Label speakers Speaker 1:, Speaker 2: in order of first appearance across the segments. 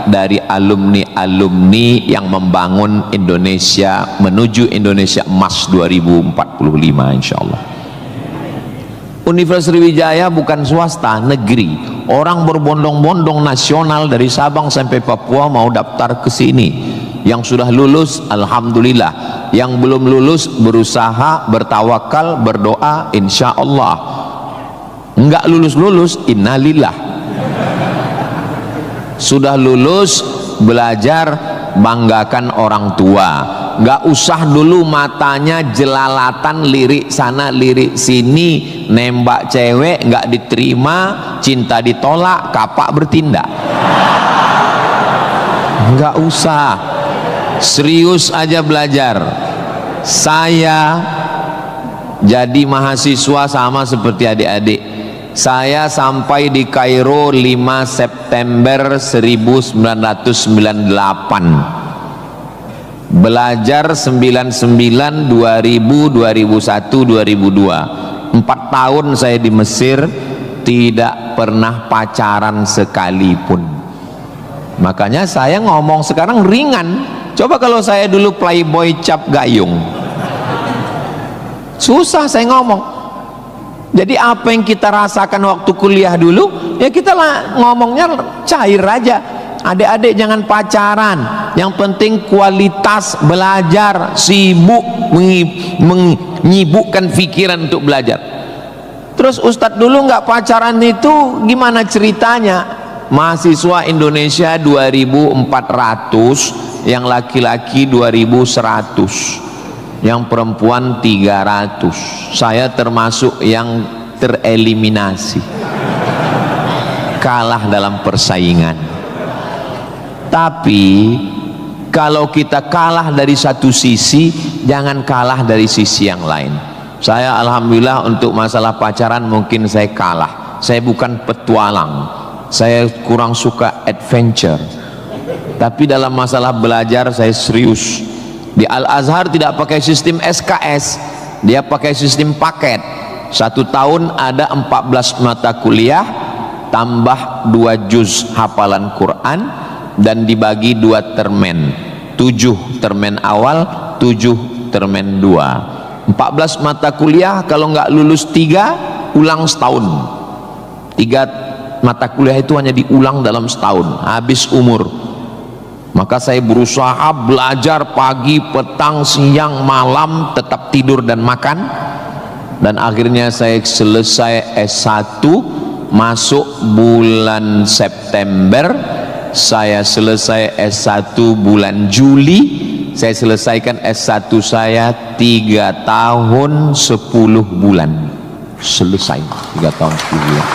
Speaker 1: dari alumni-alumni yang membangun Indonesia menuju Indonesia Emas 2045 insyaallah. Universitas Sriwijaya bukan swasta, negeri. Orang berbondong-bondong nasional dari Sabang sampai Papua mau daftar ke sini. Yang sudah lulus alhamdulillah, yang belum lulus berusaha, bertawakal, berdoa insyaallah. Enggak lulus-lulus innalillah. Sudah lulus belajar banggakan orang tua. Nggak usah dulu matanya jelalatan lirik sana lirik sini, nembak cewek nggak diterima, cinta ditolak, kapak bertindak. Nggak usah, serius aja belajar. Saya jadi mahasiswa sama seperti adik-adik. Saya sampai di Kairo 5 September 1998. Belajar 99, 2000, 2001, 2002. 4 tahun saya di Mesir, tidak pernah pacaran sekalipun. Makanya saya ngomong sekarang ringan. Coba kalau saya dulu playboy cap gayung, susah saya ngomong. Jadi apa yang kita rasakan waktu kuliah dulu, ya kita lah ngomongnya cair aja. Adik-adik jangan pacaran, yang penting kualitas belajar, sibuk menyibukkan pikiran untuk belajar. Terus Ustadz dulu nggak pacaran itu gimana ceritanya? Mahasiswa Indonesia 2400, yang laki-laki 2100, yang perempuan 300. Saya termasuk yang tereliminasi, kalah dalam persaingan. Tapi kalau kita kalah dari satu sisi, jangan kalah dari sisi yang lain. Saya alhamdulillah untuk masalah pacaran mungkin saya kalah. Saya bukan petualang, saya kurang suka adventure. Tapi dalam masalah belajar saya serius. Di Al-Azhar tidak pakai sistem SKS, dia pakai sistem paket. 1 tahun ada 14 mata kuliah tambah 2 juz hafalan Quran, dan dibagi 2 termen, 7 termen awal, 7 termen 2. 14 mata kuliah, kalau nggak lulus 3 ulang setahun. 3 mata kuliah itu hanya diulang dalam setahun, habis umur. Maka saya berusaha belajar pagi, petang, siang, malam, tetap tidur dan makan. Dan akhirnya saya selesai S1, masuk bulan September. Saya selesai S1 bulan Juli. Saya selesaikan S1 saya 3 tahun 10 bulan. Selesai 3 tahun 10 bulan.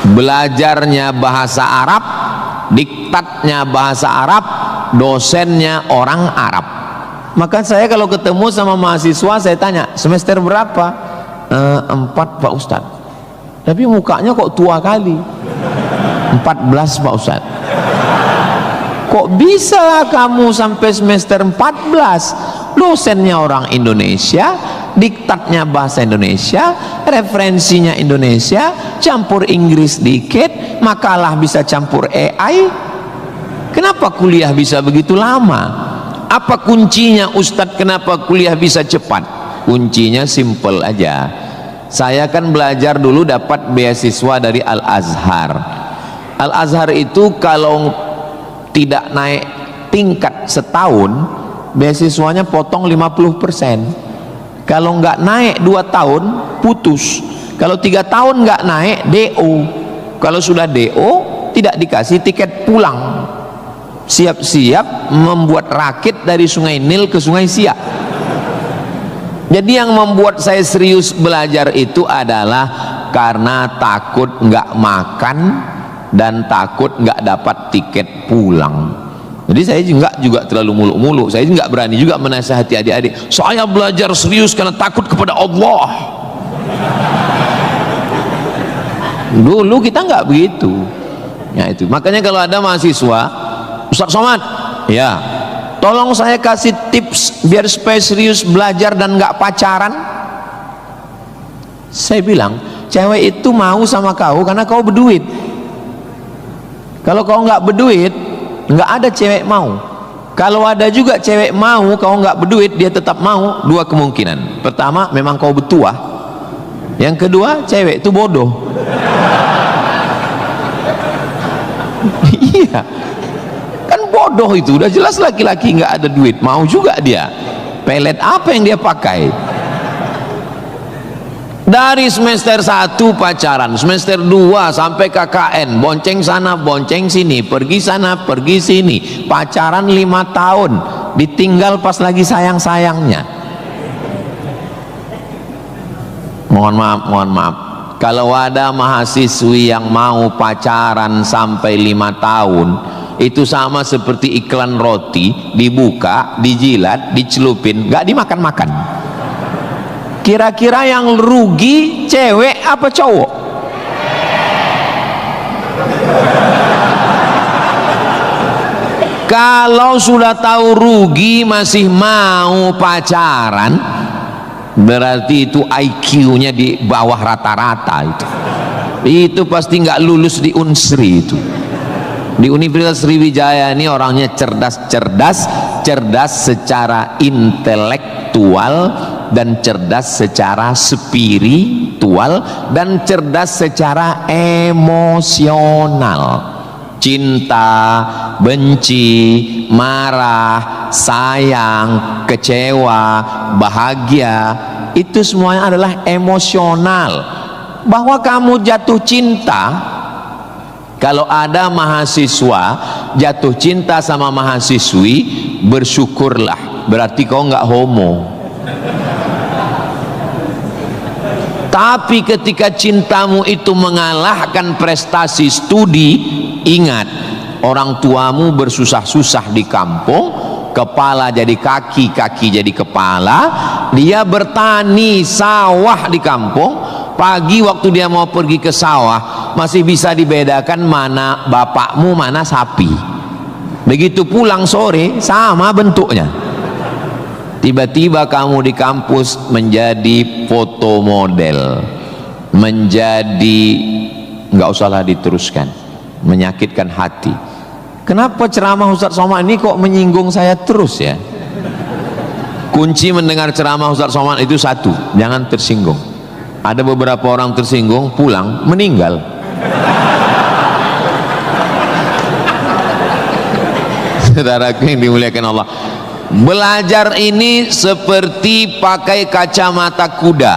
Speaker 1: Belajarnya bahasa Arab, diktatnya bahasa Arab, dosennya orang Arab. Maka saya kalau ketemu sama mahasiswa, saya tanya, semester berapa? 4 Pak Ustadz. Tapi mukanya kok tua kali. 14 Pak Ustadz. Kok bisa kamu sampai semester 14? Dosennya orang Indonesia, diktatnya bahasa Indonesia, referensinya Indonesia, campur Inggris dikit, makalah bisa campur AI. Kenapa kuliah bisa begitu lama? Apa kuncinya Ustadz, kenapa kuliah bisa cepat? Kuncinya simple aja. Saya kan belajar dulu dapat beasiswa dari Al-Azhar. Al-Azhar itu kalau tidak naik tingkat setahun, beasiswanya potong 50%. Kalau nggak naik 2 tahun, putus. Kalau 3 tahun nggak naik, DO. Kalau sudah DO, tidak dikasih tiket pulang. Siap-siap membuat rakit dari Sungai Nil ke Sungai Siak. Jadi yang membuat saya serius belajar itu adalah karena takut nggak makan dan takut nggak dapat tiket pulang. Jadi saya juga terlalu muluk-muluk. Saya nggak berani juga menasihati adik-adik. Saya belajar serius karena takut kepada Allah. Dulu kita nggak begitu. Ya itu. Makanya kalau ada mahasiswa, Ustaz Somad, ya, tolong saya kasih tips biar supaya serius belajar dan nggak pacaran. Saya bilang, cewek itu mau sama kau karena kau berduit. Kalau kau nggak berduit, nggak ada cewek mau. Kalau ada juga cewek mau, kau nggak berduit, dia tetap mau. Dua kemungkinan. Pertama, memang kau betua. Yang kedua, cewek itu bodoh. Iya, kan bodoh itu. Udah jelas laki-laki nggak ada duit, mau juga dia. Pelet apa yang dia pakai? Dari semester 1 pacaran, semester 2 sampai KKN, bonceng sana bonceng sini, pergi sana pergi sini, pacaran 5 tahun, ditinggal pas lagi sayang-sayangnya. Mohon maaf, kalau ada mahasiswi yang mau pacaran sampai 5 tahun, itu sama seperti iklan roti, dibuka, dijilat, dicelupin, gak dimakan-makan. Kira-kira yang rugi cewek apa cowok? Kalau sudah tahu rugi masih mau pacaran, berarti itu IQ-nya di bawah rata-rata itu. Itu pasti nggak lulus di Unsri itu. Di Universitas Sriwijaya ini orangnya cerdas secara intelektual dan cerdas secara spiritual dan cerdas secara emosional. Cinta, benci, marah, sayang, kecewa, bahagia, itu semuanya adalah emosional. Bahwa kamu jatuh cinta, kalau ada mahasiswa jatuh cinta sama mahasiswi, bersyukurlah, berarti kau nggak homo. Tapi ketika cintamu itu mengalahkan prestasi studi, ingat, orang tuamu bersusah-susah di kampung, kepala jadi kaki, kaki jadi kepala, dia bertani sawah di kampung. Pagi waktu dia mau pergi ke sawah, masih bisa dibedakan mana bapakmu, mana sapi. Begitu pulang sore, sama bentuknya. Tiba-tiba kamu di kampus menjadi foto model, menjadi, nggak usahlah diteruskan, menyakitkan hati. Kenapa ceramah Ustaz Somad ini kok menyinggung saya terus ya? Kunci mendengar ceramah Ustaz Somad itu satu, jangan tersinggung. Ada beberapa orang tersinggung, pulang meninggal. Saudaraku yang dimuliakan Allah, belajar ini seperti pakai kacamata kuda.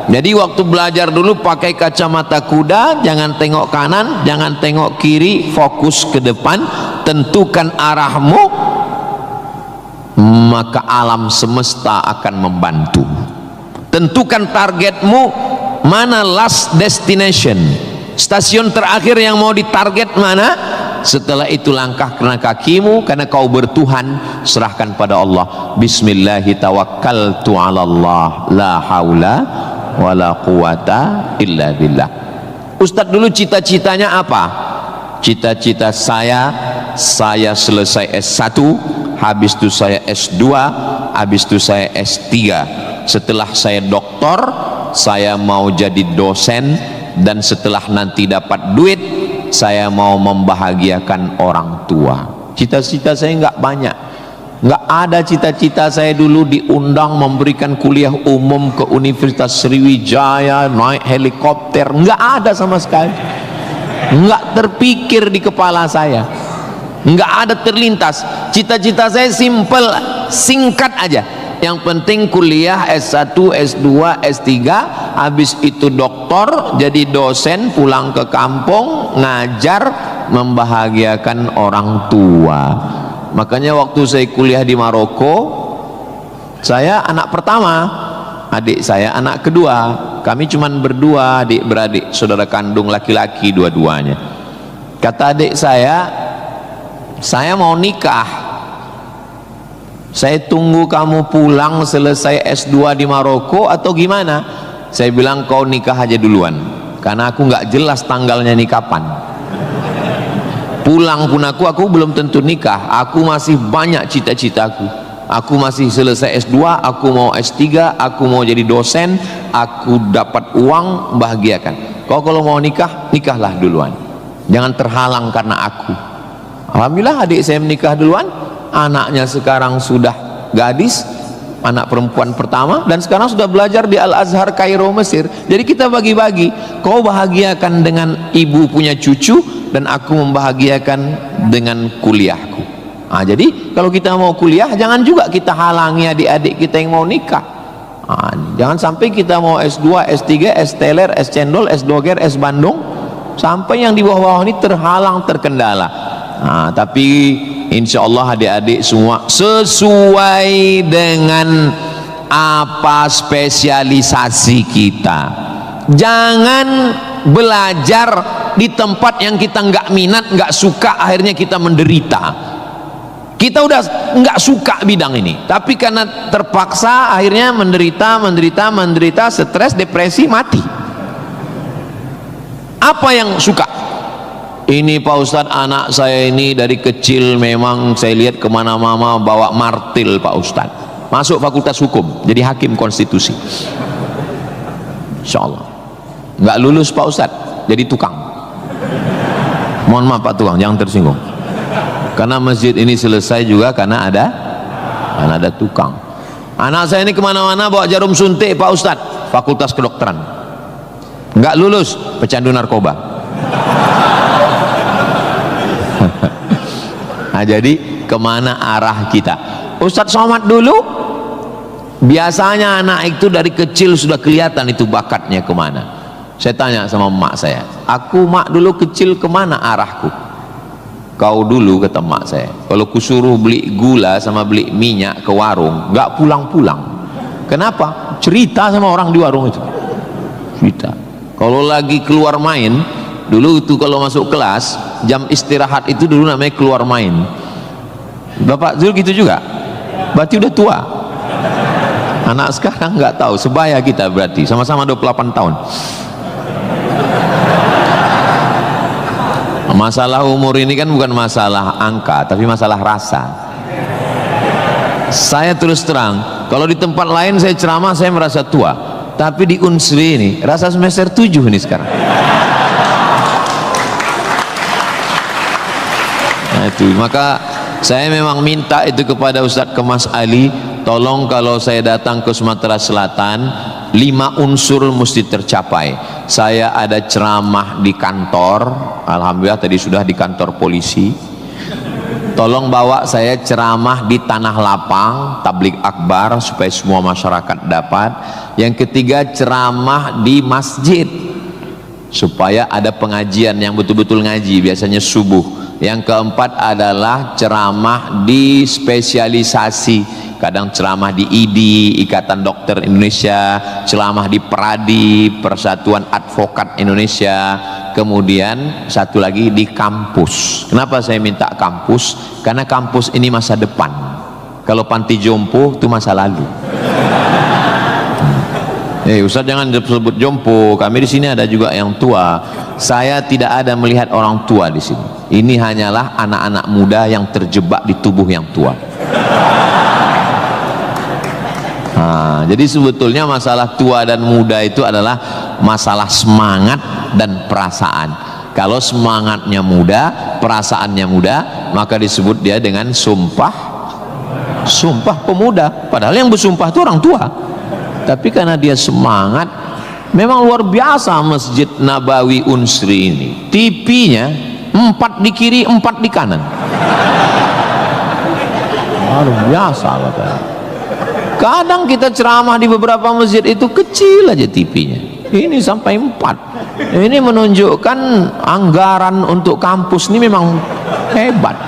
Speaker 1: Jadi waktu belajar dulu pakai kacamata kuda, jangan tengok kanan, jangan tengok kiri, fokus ke depan, tentukan arahmu, maka alam semesta akan membantu. Tentukan targetmu, mana last destination, stasiun terakhir yang mau ditarget mana. Setelah itu langkah karena kakimu, karena kau bertuhan, serahkan pada Allah. Bismillahi tawakkaltu ala Allah, la haula wala quwata illa billah. Ustadz dulu cita-citanya apa? Cita-cita saya selesai S1, habis itu saya S2, habis itu saya S3. Setelah saya doktor, saya mau jadi dosen, dan setelah nanti dapat duit, saya mau membahagiakan orang tua. Cita-cita saya nggak banyak, nggak ada cita-cita saya dulu diundang memberikan kuliah umum ke Universitas Sriwijaya, naik helikopter, nggak ada sama sekali. Nggak terpikir di kepala saya, nggak ada terlintas. Cita-cita saya simple, singkat aja. Yang penting kuliah S1, S2, S3, habis itu doktor, jadi dosen, pulang ke kampung, ngajar, membahagiakan orang tua. Makanya waktu saya kuliah di Maroko, saya anak pertama, adik saya anak kedua. Kami cuman berdua, adik beradik, saudara kandung laki-laki dua-duanya. Kata adik saya mau nikah. Saya tunggu kamu pulang selesai S2 di Maroko atau gimana? Saya bilang kau nikah aja duluan, karena aku nggak jelas tanggalnya nih kapan. Pulang pun aku belum tentu nikah. Aku masih banyak cita-citaku. Aku masih selesai S2, aku mau S3, aku mau jadi dosen, aku dapat uang, bahagiakan. Kau kalau mau nikah, nikahlah duluan. jangan terhalang karena aku. Alhamdulillah adik saya menikah duluan, anaknya sekarang sudah gadis, anak perempuan pertama, dan sekarang sudah belajar di Al-Azhar Kairo Mesir. Jadi kita bagi-bagi, kau bahagiakan dengan ibu punya cucu dan aku membahagiakan dengan kuliahku. Nah, jadi kalau kita mau kuliah, jangan juga kita halangi adik-adik kita yang mau nikah. Nah, jangan sampai kita mau S2, S3, S teler, S cendol, S doger, S Bandung, sampai yang di bawah-bawah ini terhalang, terkendala. Nah, tapi insya Allah adik-adik semua sesuai dengan apa spesialisasi kita. Jangan belajar di tempat yang kita nggak minat, nggak suka, akhirnya kita menderita. Kita udah nggak suka bidang ini, tapi karena terpaksa akhirnya menderita, stres, depresi, mati. Apa yang suka? Ini Pak Ustadz, anak saya ini dari kecil memang saya lihat kemana-mana bawa martil Pak Ustadz, masuk fakultas hukum jadi hakim konstitusi, insya Allah. Nggak lulus Pak Ustadz, jadi tukang. Mohon maaf Pak Tukang, jangan tersinggung, karena masjid ini selesai juga karena ada tukang. Anak saya ini kemana-mana bawa jarum suntik Pak Ustadz, fakultas kedokteran. Nggak lulus, pecandu narkoba. Nah, jadi kemana arah kita? Ustadz Somad dulu biasanya anak itu dari kecil sudah kelihatan itu bakatnya kemana. Saya tanya sama emak saya, aku mak dulu kecil kemana arahku? Kau dulu, kata emak saya, kalau kusuruh beli gula sama beli minyak ke warung nggak pulang-pulang. Kenapa? Cerita sama orang di warung itu, cerita. Kalau lagi keluar main dulu itu, kalau masuk kelas jam istirahat itu dulu namanya keluar main. Bapak Zul gitu juga? Berarti udah tua. Anak sekarang nggak tahu, sebaya kita berarti, sama-sama 28 tahun. Masalah umur ini kan bukan masalah angka, tapi masalah rasa. Saya terus terang, kalau di tempat lain saya ceramah saya merasa tua, tapi di Unsri ini rasa semester 7 ini sekarang. Nah, itu maka saya memang minta itu kepada Ustadz Kemas Ali, tolong kalau saya datang ke Sumatera Selatan 5 unsur mesti tercapai. Saya ada ceramah di kantor, alhamdulillah tadi sudah di kantor polisi. Tolong bawa saya ceramah di tanah lapang, tablik akbar supaya semua masyarakat dapat. Yang ketiga ceramah di masjid supaya ada pengajian yang betul-betul ngaji, biasanya subuh. Yang keempat adalah ceramah di spesialisasi, kadang ceramah di IDI, Ikatan Dokter Indonesia, ceramah di PERADI, Persatuan Advokat Indonesia, kemudian satu lagi di kampus. Kenapa saya minta kampus? Karena kampus ini masa depan. Kalau panti jompo itu masa lalu. Ustaz jangan sebut jompo, kami di sini ada juga yang tua. Saya tidak ada melihat orang tua di sini. Ini hanyalah anak-anak muda yang terjebak di tubuh yang tua. Nah, jadi sebetulnya masalah tua dan muda itu adalah masalah semangat dan perasaan. Kalau semangatnya muda, perasaannya muda, maka disebut dia dengan sumpah pemuda. Padahal yang bersumpah itu orang tua. Tapi karena dia semangat, memang luar biasa Masjid Nabawi Unsri ini. TV-nya 4 di kiri, 4 di kanan. Luar biasa katanya. Kadang kita ceramah di beberapa masjid itu kecil aja TV-nya. Ini sampai 4. Ini menunjukkan anggaran untuk kampus ini memang hebat.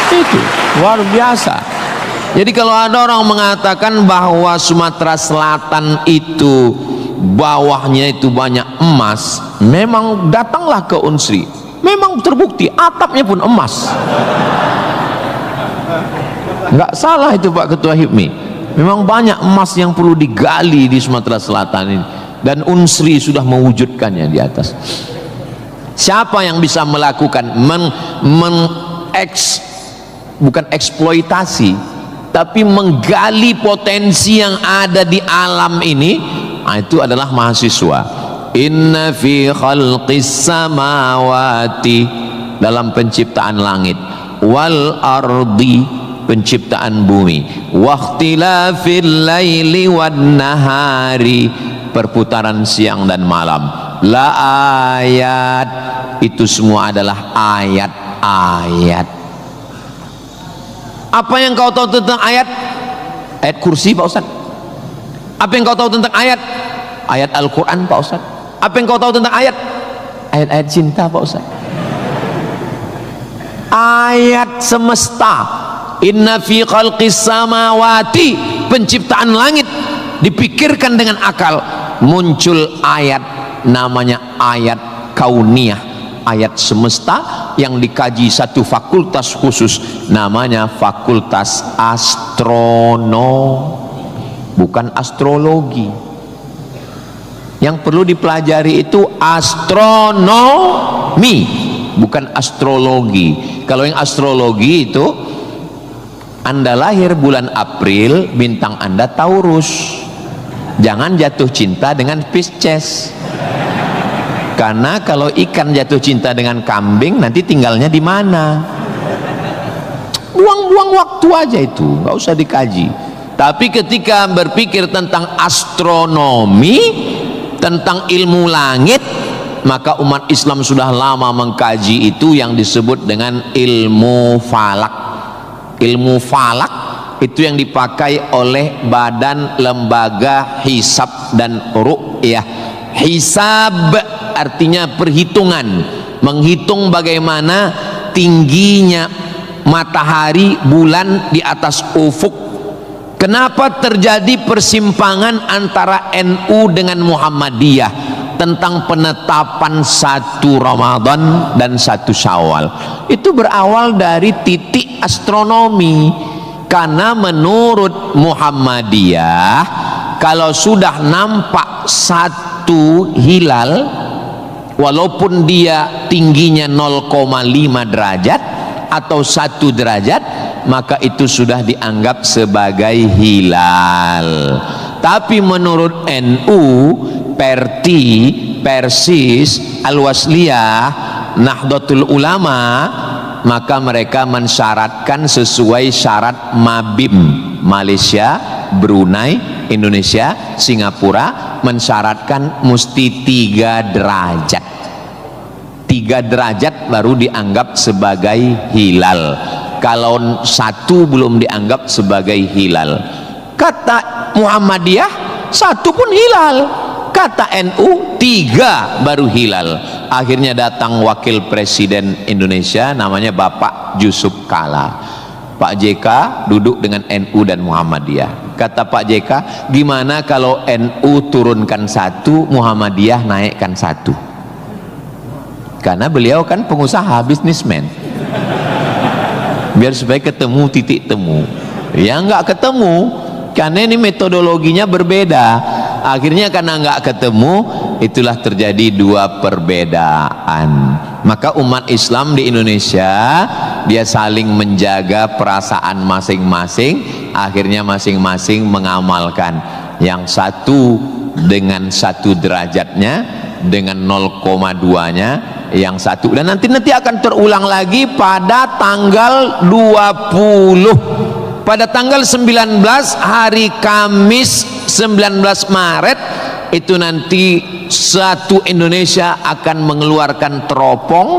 Speaker 1: Itu luar biasa. Jadi kalau ada orang mengatakan bahwa Sumatera Selatan itu bawahnya itu banyak emas, memang datanglah ke Unsri, memang terbukti atapnya pun emas. Nggak salah itu Pak Ketua HIPMI, memang banyak emas yang perlu digali di Sumatera Selatan ini, dan Unsri sudah mewujudkannya di atas. Siapa yang bisa melakukan bukan eksploitasi, tapi menggali potensi yang ada di alam ini, nah itu adalah mahasiswa. Inna fi khalqis samawati, dalam penciptaan langit, wal ardi, penciptaan bumi, wakhtilafil laili wan nahari, perputaran siang dan malam, la ayat, itu semua adalah ayat-ayat. Apa yang kau tahu tentang ayat? Ayat kursi Pak Ustaz. Apa yang kau tahu tentang ayat? Ayat Al-Quran Pak Ustaz. Apa yang kau tahu tentang ayat? Ayat-ayat cinta Pak Ustaz. Ayat semesta. Inna fi khalqis samawati, penciptaan langit, dipikirkan dengan akal, muncul ayat, namanya ayat kauniyah, ayat semesta yang dikaji satu fakultas khusus, namanya fakultas astronomi, bukan astrologi. Yang perlu dipelajari itu astronomi, bukan astrologi. Kalau yang astrologi itu, Anda lahir bulan April, bintang Anda Taurus, jangan jatuh cinta dengan Pisces, karena kalau ikan jatuh cinta dengan kambing, nanti tinggalnya di mana? Buang-buang waktu aja itu, nggak usah dikaji. Tapi ketika berpikir tentang astronomi, tentang ilmu langit, maka umat Islam sudah lama mengkaji itu yang disebut dengan ilmu falak. Ilmu falak itu yang dipakai oleh Badan Lembaga Hisab dan Ru'yah. Hisab artinya perhitungan, menghitung bagaimana tingginya matahari, bulan di atas ufuk. Kenapa terjadi persimpangan antara NU dengan Muhammadiyah tentang penetapan 1 Ramadan dan 1 Syawal? Itu berawal dari titik astronomi, karena menurut Muhammadiyah kalau sudah nampak 1 hilal, walaupun dia tingginya 0,5 derajat atau 1 derajat, maka itu sudah dianggap sebagai hilal. Tapi menurut NU, Perti, Persis, Al-Wasliyah, Nahdlatul Ulama, maka mereka mensyaratkan sesuai syarat Mabim, Malaysia, Brunei, Indonesia, Singapura, mensyaratkan mesti 3 derajat. 3 derajat baru dianggap sebagai hilal. Kalau 1 belum dianggap sebagai hilal. Kata Muhammadiyah 1 pun hilal, kata NU 3 baru hilal. Akhirnya datang wakil presiden Indonesia, namanya Bapak Yusuf Kala. Pak JK duduk dengan NU dan Muhammadiyah. Kata Pak JK, gimana kalau NU turunkan 1, Muhammadiyah naikkan 1? Karena beliau kan pengusaha, bisnismen, biar supaya ketemu titik temu. Ya nggak ketemu, karena ini metodologinya berbeda. Akhirnya karena nggak ketemu, itulah terjadi 2 perbedaan. Maka umat Islam di Indonesia, dia saling menjaga perasaan masing-masing. Akhirnya masing-masing mengamalkan yang 1 dengan 1 derajatnya, dengan 0,2-nya yang 1, dan nanti akan terulang lagi pada tanggal 20, pada tanggal 19 hari Kamis 19 Maret itu nanti satu Indonesia akan mengeluarkan teropong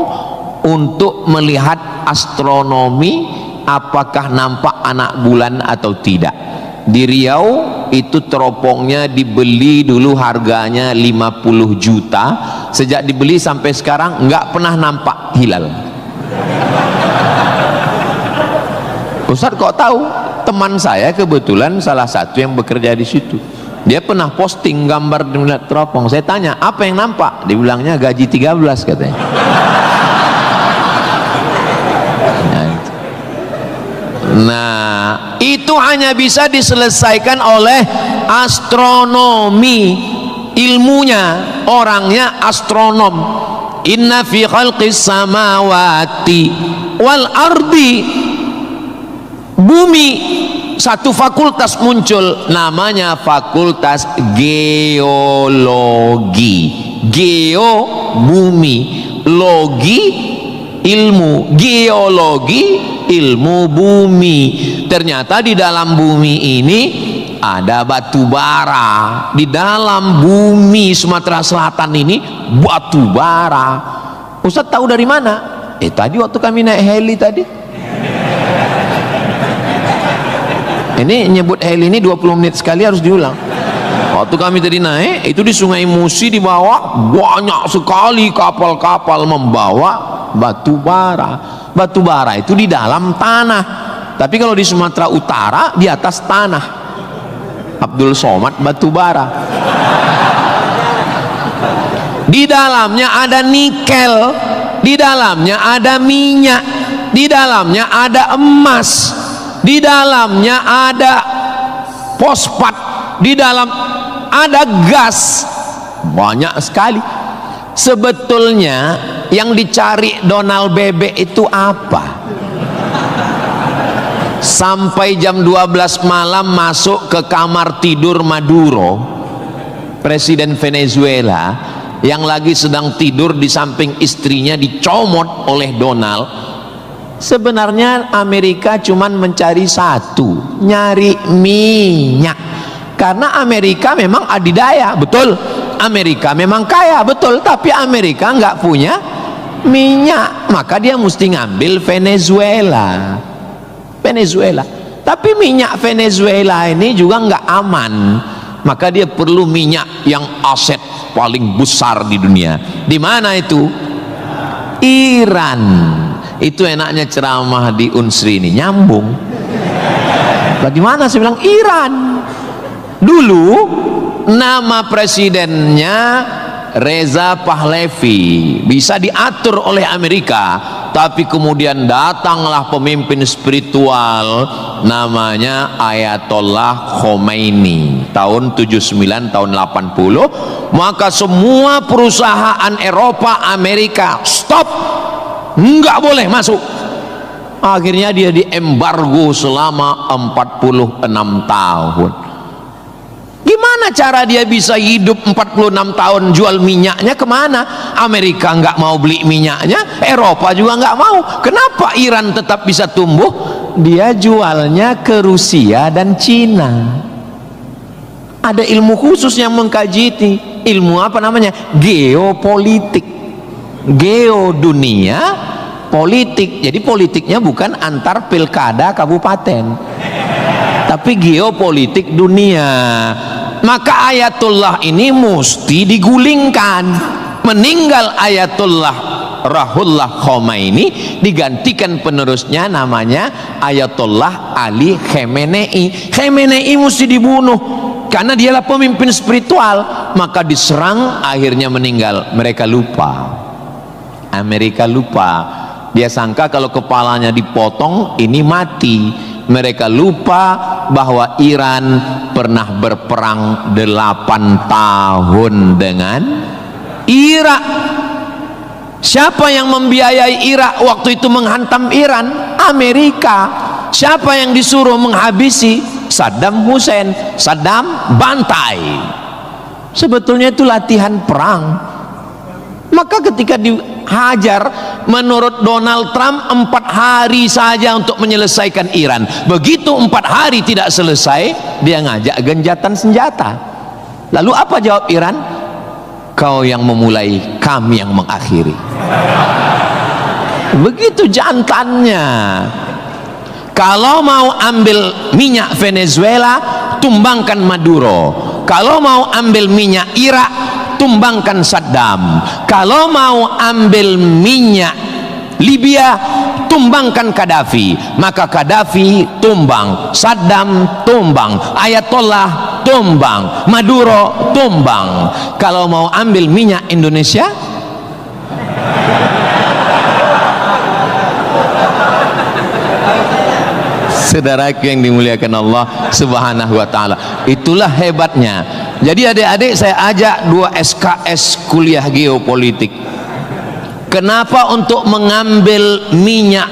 Speaker 1: untuk melihat astronomi, apakah nampak anak bulan atau tidak. Di Riau itu teropongnya dibeli dulu harganya 50 juta, sejak dibeli sampai sekarang nggak pernah nampak hilal. Ustaz kok tahu? Teman saya kebetulan salah satu yang bekerja di situ, dia pernah posting gambar di teropong. Saya tanya, apa yang nampak? Dibilangnya gaji 13 katanya. Nah, itu hanya bisa diselesaikan oleh astronomi. Ilmunya, orangnya astronom. Inna fi khalqis samawati wal ardi, bumi, satu fakultas muncul, namanya fakultas geologi. geo bumi, logi ilmu, geologi ilmu bumi. Ternyata di dalam bumi ini ada batu bara. Di dalam bumi Sumatera Selatan ini batu bara. Ustaz tahu dari mana? Tadi waktu kami naik heli tadi. Ini nyebut heli ini 20 menit sekali harus diulang. Waktu kami tadi naik, itu di Sungai Musi di bawah banyak sekali kapal-kapal membawa batu bara. Batu bara itu di dalam tanah. Tapi kalau di Sumatera Utara di atas tanah. Abdul Somad batu bara. Di dalamnya ada nikel, di dalamnya ada minyak, di dalamnya ada emas, di dalamnya ada fosfat, di dalam ada gas, banyak sekali. Sebetulnya yang dicari Donald Bebek itu apa? Sampai jam 12 malam masuk ke kamar tidur Maduro, presiden Venezuela, yang lagi sedang tidur di samping istrinya dicomot oleh Donald. Sebenarnya Amerika cuman mencari satu, nyari minyak. Karena Amerika memang adidaya, betul. Amerika memang kaya, betul. Tapi Amerika nggak punya minyak, maka dia mesti ngambil Venezuela. Tapi minyak Venezuela ini juga nggak aman, maka dia perlu minyak yang aset paling besar di dunia. Di mana itu? Iran. Itu enaknya ceramah di Unsri ini, nyambung. Bagaimana saya bilang Iran? Dulu nama presidennya Reza Pahlavi, bisa diatur oleh Amerika, tapi kemudian datanglah pemimpin spiritual namanya Ayatollah Khomeini tahun 79 tahun 80, maka semua perusahaan Eropa, Amerika stop, nggak boleh masuk. Akhirnya dia diembargo selama 46 tahun. Gimana cara dia bisa hidup 46 tahun? Jual minyaknya kemana? Amerika nggak mau beli minyaknya, Eropa juga nggak mau. Kenapa Iran tetap bisa tumbuh? Dia jualnya ke Rusia dan Cina. Ada ilmu khusus yang mengkaji itu. Ilmu apa namanya? Geopolitik. Geo dunia, politik. Jadi politiknya bukan antar pilkada kabupaten, tapi geopolitik dunia. Maka Ayatullah ini mesti digulingkan. Meninggal Ayatullah Ruhollah Khomeini, digantikan penerusnya namanya Ayatollah Ali Khamenei. Khamenei mesti dibunuh karena dialah pemimpin spiritual, maka diserang, akhirnya meninggal. Mereka lupa, Amerika lupa. Dia sangka kalau kepalanya dipotong ini mati. Mereka lupa bahwa Iran pernah berperang 8 tahun dengan Irak. Siapa yang membiayai Irak waktu itu menghantam Iran? Amerika. Siapa yang disuruh menghabisi? Saddam Hussein. Saddam bantai. Sebetulnya itu latihan perang. Maka ketika dihajar, menurut Donald Trump 4 hari saja untuk menyelesaikan Iran. Begitu 4 hari tidak selesai, dia ngajak genjatan senjata. Lalu apa jawab Iran? Kau yang memulai, kami yang mengakhiri. Begitu jantannya. Kalau mau ambil minyak Venezuela, tumbangkan Maduro. Kalau mau ambil minyak Irak, tumbangkan Saddam. Kalau mau ambil minyak Libya, tumbangkan Gaddafi. Maka Gaddafi tumbang, Saddam tumbang, Ayatollah tumbang, Maduro tumbang. Kalau mau ambil minyak Indonesia, saudaraku yang dimuliakan Allah Subhanahu wa taala, itulah hebatnya. Jadi adik-adik, saya ajak 2 SKS kuliah geopolitik. Kenapa untuk mengambil minyak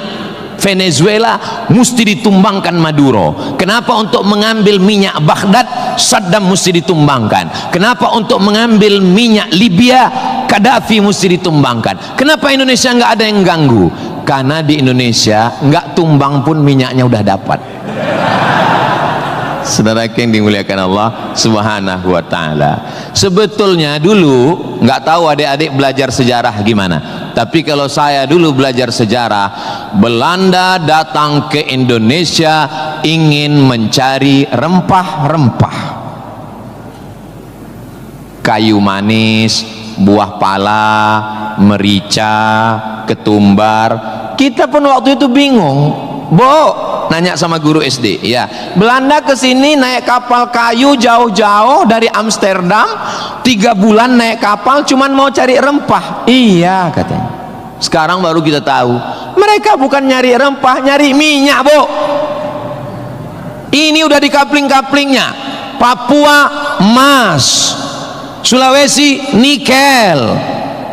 Speaker 1: Venezuela mesti ditumbangkan Maduro? Kenapa untuk mengambil minyak Baghdad Saddam mesti ditumbangkan? Kenapa untuk mengambil minyak Libya Gaddafi mesti ditumbangkan? Kenapa Indonesia nggak ada yang ganggu? Karena di Indonesia nggak tumbang pun minyaknya udah dapat. Saudara yang dimuliakan Allah Subhanahu wa taala. Sebetulnya dulu nggak tahu adik-adik belajar sejarah gimana. Tapi kalau saya dulu belajar sejarah, Belanda datang ke Indonesia ingin mencari rempah-rempah. Kayu manis, buah pala, merica, ketumbar. Kita pun waktu itu bingung. Nanya sama guru SD, ya, Belanda kesini naik kapal kayu jauh-jauh dari Amsterdam, 3 bulan naik kapal cuman mau cari rempah. Iya katanya. Sekarang baru kita tahu mereka bukan nyari rempah, nyari minyak. Ini udah di kapling-kaplingnya. Papua emas, Sulawesi nikel.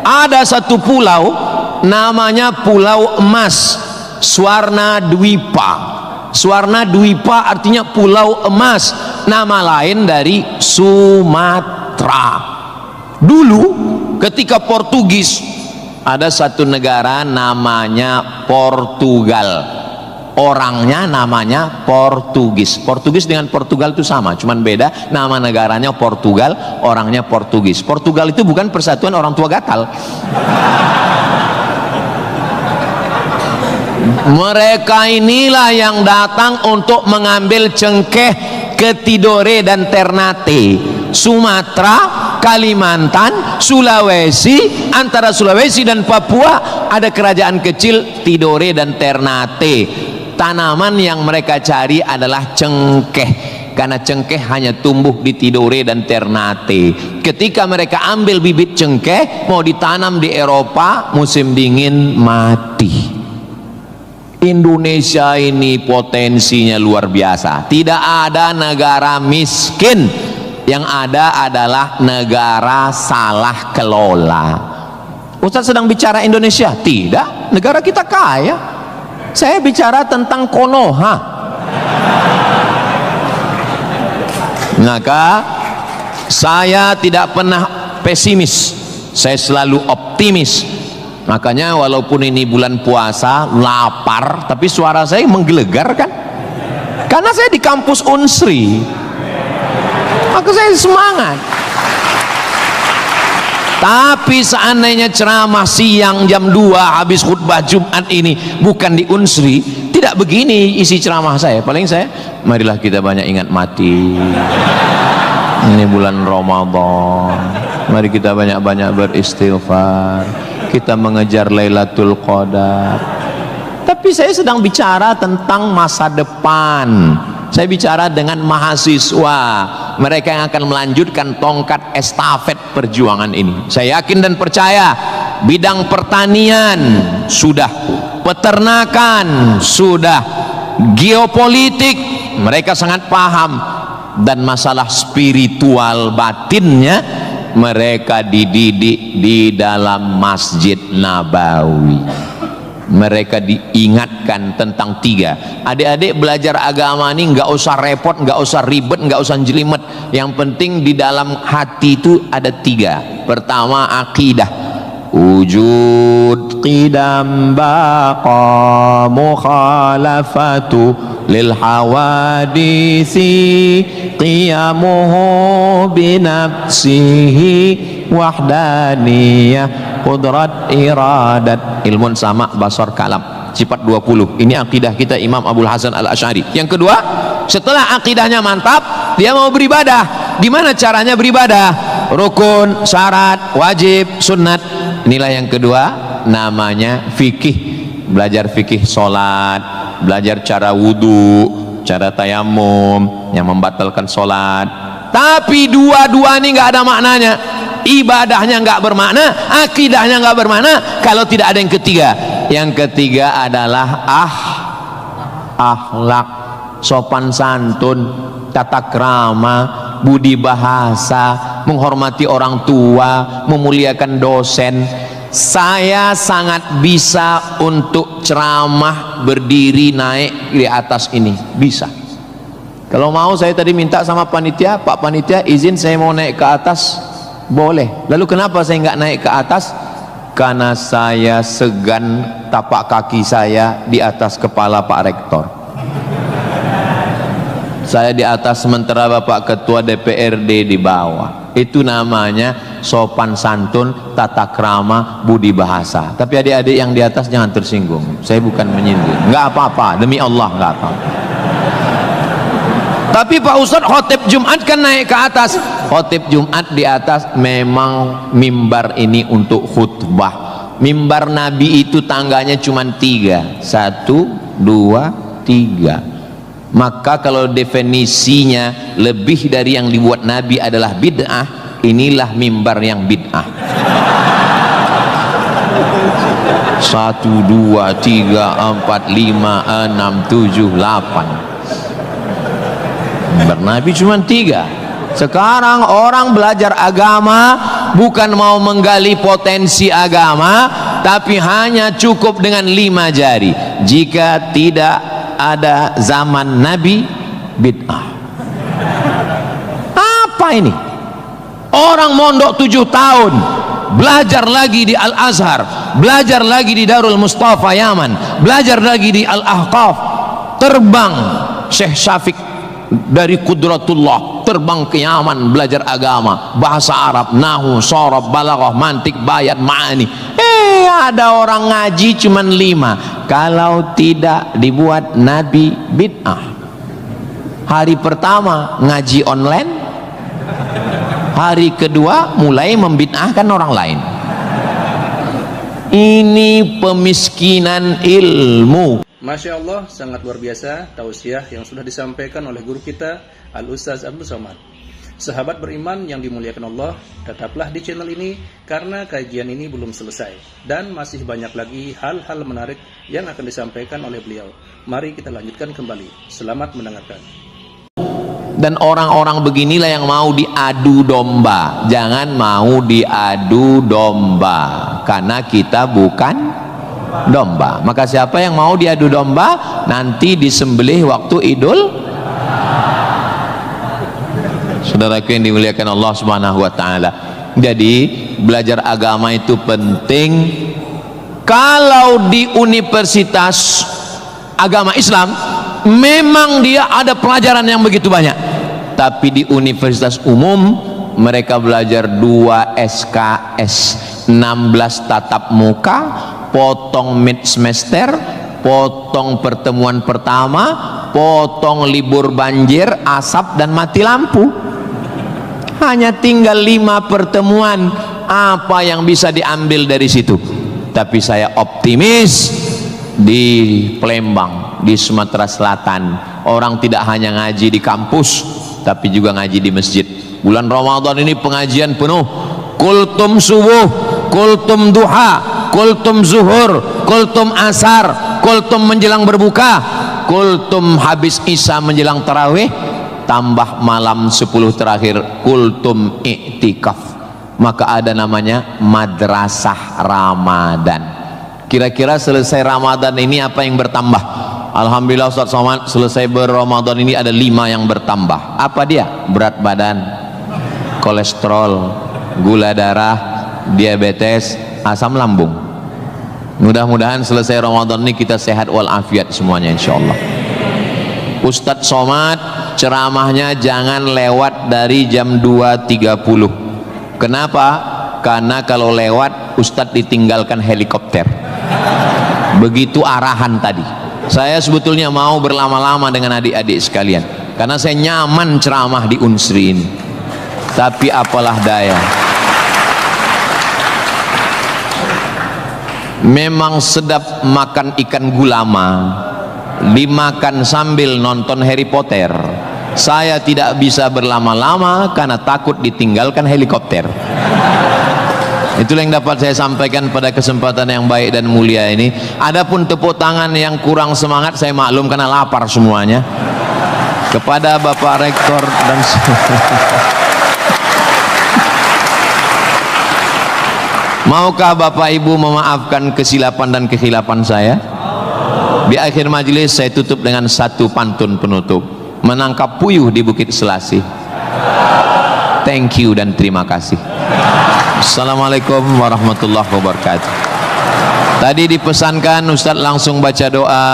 Speaker 1: Ada satu pulau namanya Pulau Emas, Swarna Dwipa. Swarna Dwipa artinya pulau emas, nama lain dari Sumatera. Dulu ketika Portugis, ada satu negara namanya Portugal, orangnya namanya Portugis. Portugis dengan Portugal itu sama, cuman beda nama negaranya Portugal, orangnya Portugis. Portugal itu bukan persatuan orang tua gatal. Mereka inilah yang datang untuk mengambil cengkeh ke Tidore dan Ternate, Sumatera, Kalimantan, Sulawesi. Antara Sulawesi dan Papua ada kerajaan kecil Tidore dan Ternate. Tanaman yang mereka cari adalah cengkeh, karena cengkeh hanya tumbuh di Tidore dan Ternate. Ketika mereka ambil bibit cengkeh mau ditanam di Eropa, musim dingin mati. Indonesia ini potensinya luar biasa. Tidak ada negara miskin, yang ada adalah negara salah kelola. Ustaz sedang bicara Indonesia? Tidak, negara kita kaya. Saya bicara tentang Konoha. Maka saya tidak pernah pesimis, saya selalu optimis. Makanya walaupun ini bulan puasa, lapar, tapi suara saya menggelegar kan? Karena saya di kampus Unsri, maka saya semangat. Tapi seandainya ceramah siang jam 2 habis khutbah Jumat ini bukan di Unsri, tidak begini isi ceramah saya. Paling saya, marilah kita banyak ingat mati. Ini bulan Ramadan, mari kita banyak-banyak beristighfar, kita mengejar Lailatul Qadar. Tapi saya sedang bicara tentang masa depan. Saya bicara dengan mahasiswa, mereka yang akan melanjutkan tongkat estafet perjuangan ini. Saya yakin dan percaya bidang pertanian sudah, peternakan sudah, geopolitik mereka sangat paham, dan masalah spiritual batinnya mereka dididik di dalam Masjid Nabawi. Mereka diingatkan tentang 3. Adik-adik belajar agama ini nggak usah repot, nggak usah ribet, nggak usah jelimet. Yang penting di dalam hati itu ada 3. Pertama, akidah. Wujud qidam baqa mukhalafatu lil hawadisi qiyamuhu binafsihi wahdaniyah qudrat iradat ilmun sama basar kalam sifat 20. Ini akidah kita Imam Abul Hasan Al-Asy'ari. Yang kedua, setelah akidahnya mantap, dia mau beribadah. Di mana caranya beribadah? Rukun, syarat, wajib, sunnat. Inilah yang kedua, namanya fikih. Belajar fikih solat, belajar cara wudhu, cara tayamum yang membatalkan solat. Tapi dua-dua ini nggak ada maknanya. Ibadahnya nggak bermakna, akidahnya nggak bermakna kalau tidak ada yang ketiga. Yang ketiga adalah akhlak, sopan santun, tata krama, budi bahasa, menghormati orang tua, memuliakan dosen. saya sangat bisa untuk ceramah berdiri naik di atas ini, bisa. Kalau mau saya tadi minta sama panitia, Pak panitia izin saya mau naik ke atas, boleh. Lalu kenapa saya nggak naik ke atas? Karena saya segan tapak kaki saya di atas kepala Pak Rektor. Saya di atas sementara Bapak Ketua DPRD di bawah. Itu namanya sopan santun, tata krama, budi bahasa. Tapi adik-adik yang di atas jangan tersinggung. Saya bukan menyindir. Nggak apa-apa, demi Allah nggak apa-apa. Tapi Pak Ustadz khotib Jumat kan naik ke atas. Khotib Jumat di atas memang mimbar ini untuk khutbah. Mimbar Nabi itu tangganya cuma 3. 1, 2, 3. Maka kalau definisinya lebih dari yang dibuat Nabi adalah bid'ah, inilah mimbar yang bid'ah. 1, 2, 3, 4, 5, 6, 7, 8. Mimbar Nabi cuma 3. Sekarang orang belajar agama bukan mau menggali potensi agama, tapi hanya cukup dengan 5 jari. Jika tidak ada zaman Nabi, bid'ah. Apa ini? Orang mondok 7 tahun, belajar lagi di Al-Azhar, belajar lagi di Darul Mustafa Yaman, belajar lagi di Al-Ahqaf, terbang Syekh Syafiq dari Qudratullah, terbang ke Yaman belajar agama, bahasa Arab, nahu, sorob, balaghah, mantik, bayat, ma'ani. Ada orang ngaji cuman 5. Kalau tidak dibuat Nabi, bid'ah. Hari pertama ngaji online, hari kedua mulai membid'ahkan orang lain. Ini pemiskinan ilmu.
Speaker 2: Masya Allah, sangat luar biasa tausiah yang sudah disampaikan oleh guru kita Al-Ustaz Abdul Somad. Sahabat beriman yang dimuliakan Allah, tetaplah di channel ini karena kajian ini belum selesai dan masih banyak lagi hal-hal menarik yang akan disampaikan oleh beliau. Mari kita lanjutkan kembali. Selamat mendengarkan.
Speaker 1: Dan orang-orang beginilah yang mau diadu domba. Jangan mau diadu domba, karena kita bukan domba. Maka siapa yang mau diadu domba nanti disembelih waktu Idul. Saudaraku yang dimuliakan Allah Subhanahu wa taala. Jadi belajar agama itu penting. Kalau di universitas agama Islam memang dia ada pelajaran yang begitu banyak. Tapi di universitas umum mereka belajar 2 SKS, 16 tatap muka, potong mid semester, potong pertemuan pertama, potong libur banjir, asap dan mati lampu. Hanya tinggal 5 pertemuan. Apa yang bisa diambil dari situ? Tapi saya optimis di Palembang, di Sumatera Selatan, orang tidak hanya ngaji di kampus, tapi juga ngaji di masjid. Bulan Ramadan ini pengajian penuh. Kultum subuh, kultum duha, kultum zuhur, kultum asar, kultum menjelang berbuka, kultum habis isya menjelang tarawih, tambah malam 10 terakhir kultum iktikaf. Maka ada namanya madrasah Ramadan. Kira-kira selesai Ramadan ini apa yang bertambah? Alhamdulillah Ustaz Somad, selesai berRamadan ini ada 5 yang bertambah. Apa dia? Berat badan, kolesterol, gula darah, diabetes, asam lambung. Mudah-mudahan selesai Ramadan ini kita sehat walafiat semuanya insyaallah. Ustaz Somad ceramahnya jangan lewat dari jam 2.30. Kenapa? Karena kalau lewat Ustadz ditinggalkan helikopter. Begitu arahan tadi. Saya sebetulnya mau berlama-lama dengan adik-adik sekalian karena saya nyaman ceramah di Unsri ini. Tapi apalah daya, memang sedap makan ikan gulama dimakan sambil nonton Harry Potter. Saya tidak bisa berlama-lama karena takut ditinggalkan helikopter. Itulah yang dapat saya sampaikan pada kesempatan yang baik dan mulia ini. Adapun tepuk tangan yang kurang semangat saya maklum karena lapar semuanya. Kepada Bapak Rektor dan Maukah Bapak Ibu memaafkan kesilapan dan kekhilafan saya? Di akhir majelis saya tutup dengan satu pantun penutup. Menangkap puyuh di Bukit Selasih. Thank you dan terima kasih. Assalamualaikum warahmatullahi wabarakatuh. Tadi dipesankan Ustaz langsung baca doa,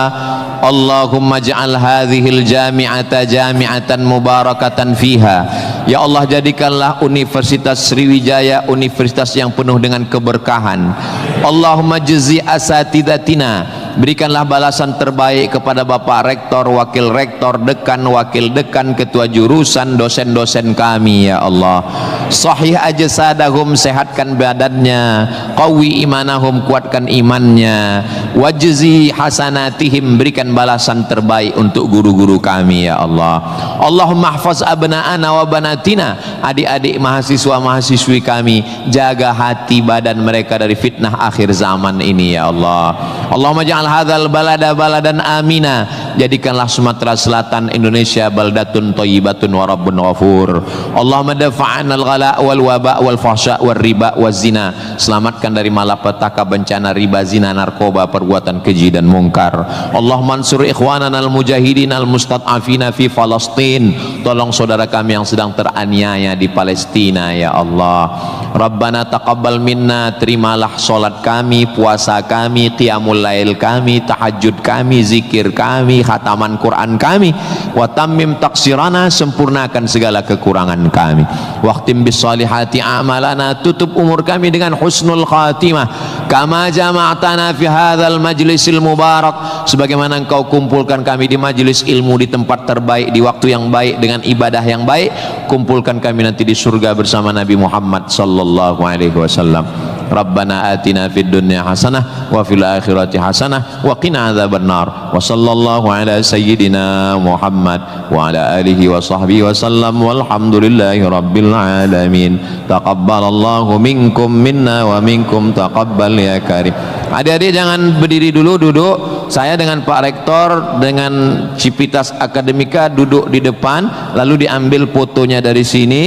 Speaker 1: Allahumma ja'al hadhil jami'ata jami'atan mubarakatan fiha. Ya Allah, jadikanlah Universitas Sriwijaya universitas yang penuh dengan keberkahan. Allahumma jazi asatidatina, berikanlah balasan terbaik kepada Bapak Rektor, Wakil Rektor, Dekan, Wakil Dekan, Ketua Jurusan, dosen-dosen kami ya Allah. Sahih ajsadahum, sehatkan badannya, qawi imanahum, kuatkan imannya, wajzi hasanatihim, berikan balasan terbaik untuk guru-guru kami ya Allah. Allahumma hafaz abna'ana wa banatina, adik-adik mahasiswa mahasiswi kami, jaga hati badan mereka dari fitnah akhir zaman ini ya Allah. Allahumma ja'al hadzal balada baladan amina, jadikanlah Sumatera Selatan Indonesia baldatun thayyibatun wa rabbun ghafur. Allahumma dafa'ana al-ghala wal waba wal fahsya wal riba waz zina, selamatkan dari malapetaka, bencana riba, zina, narkoba, perbuatan keji dan mungkar. Allahumma ansur ikhwanana al-mujahidin al-mustad'afina fi Palestin, tolong saudara kami yang sedang teraniaya di Palestina ya Allah. Rabbana taqabbal minna, terimalah salat kami, puasa kami, qiyamul lail kami, tahajud kami, zikir kami, khataman Quran kami. Wa tammim taksirana, sempurnakan segala kekurangan kami. Waqtim bis salihati a'malana, tutup umur kami dengan husnul khatimah. Kama jama'tana fi hadzal majlisil mubarak, sebagaimana engkau kumpulkan kami di majlis ilmu di tempat terbaik, di waktu yang baik, dengan ibadah yang baik, kumpulkan kami nanti di surga bersama Nabi Muhammad sallallahu alaihi wasallam. Rabbana atina fid dunya hasanah wa fil akhirati hasanah wa qina adzabannar. Wa sallallahu ala sayyidina Muhammad wa ala alihi wa sahbihi wa sallam, walhamdulillahi rabbil alamin. Taqabbalallahu minkum minna wa minkum taqabbal ya karim. Adik-adik jangan berdiri dulu, duduk. Saya dengan Pak Rektor dengan Civitas Akademika duduk di depan, lalu diambil fotonya dari sini.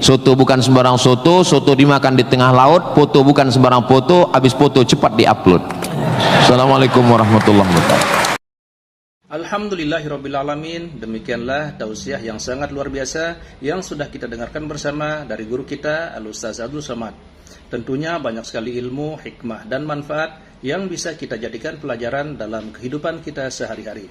Speaker 1: Soto bukan sembarang soto, soto dimakan di tengah laut, foto bukan sembarang foto, habis foto cepat diupload. Assalamualaikum warahmatullahi wabarakatuh.
Speaker 2: Alhamdulillahirrabbilalamin. Demikianlah tausiah yang sangat luar biasa yang sudah kita dengarkan bersama dari guru kita Al-Ustaz Abdul Somad. Tentunya banyak sekali ilmu, hikmah dan manfaat yang bisa kita jadikan pelajaran dalam kehidupan kita sehari-hari.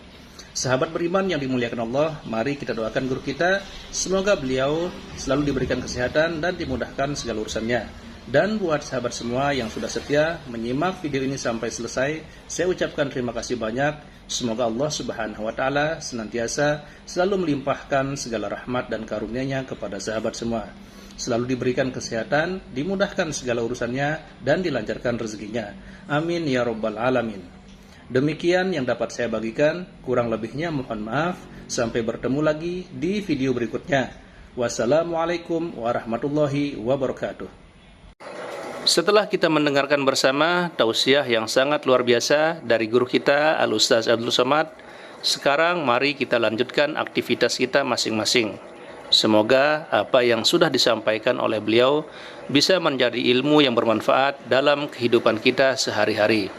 Speaker 2: Sahabat beriman yang dimuliakan Allah, mari kita doakan guru kita, semoga beliau selalu diberikan kesehatan dan dimudahkan segala urusannya. Dan buat sahabat semua yang sudah setia menyimak video ini sampai selesai, saya ucapkan terima kasih banyak. Semoga Allah Subhanahu wa taala senantiasa selalu melimpahkan segala rahmat dan karunia-Nya kepada sahabat semua. Selalu diberikan kesehatan, dimudahkan segala urusannya, dan dilancarkan rezekinya. Amin ya rabbal alamin. Demikian yang dapat saya bagikan, kurang lebihnya mohon maaf. Sampai bertemu lagi di video berikutnya. Wassalamualaikum warahmatullahi wabarakatuh. Setelah kita mendengarkan bersama tausiah yang sangat luar biasa dari guru kita Al-Ustaz Abdul Somad, sekarang mari kita lanjutkan aktivitas kita masing-masing. Semoga apa yang sudah disampaikan oleh beliau bisa menjadi ilmu yang bermanfaat dalam kehidupan kita sehari-hari.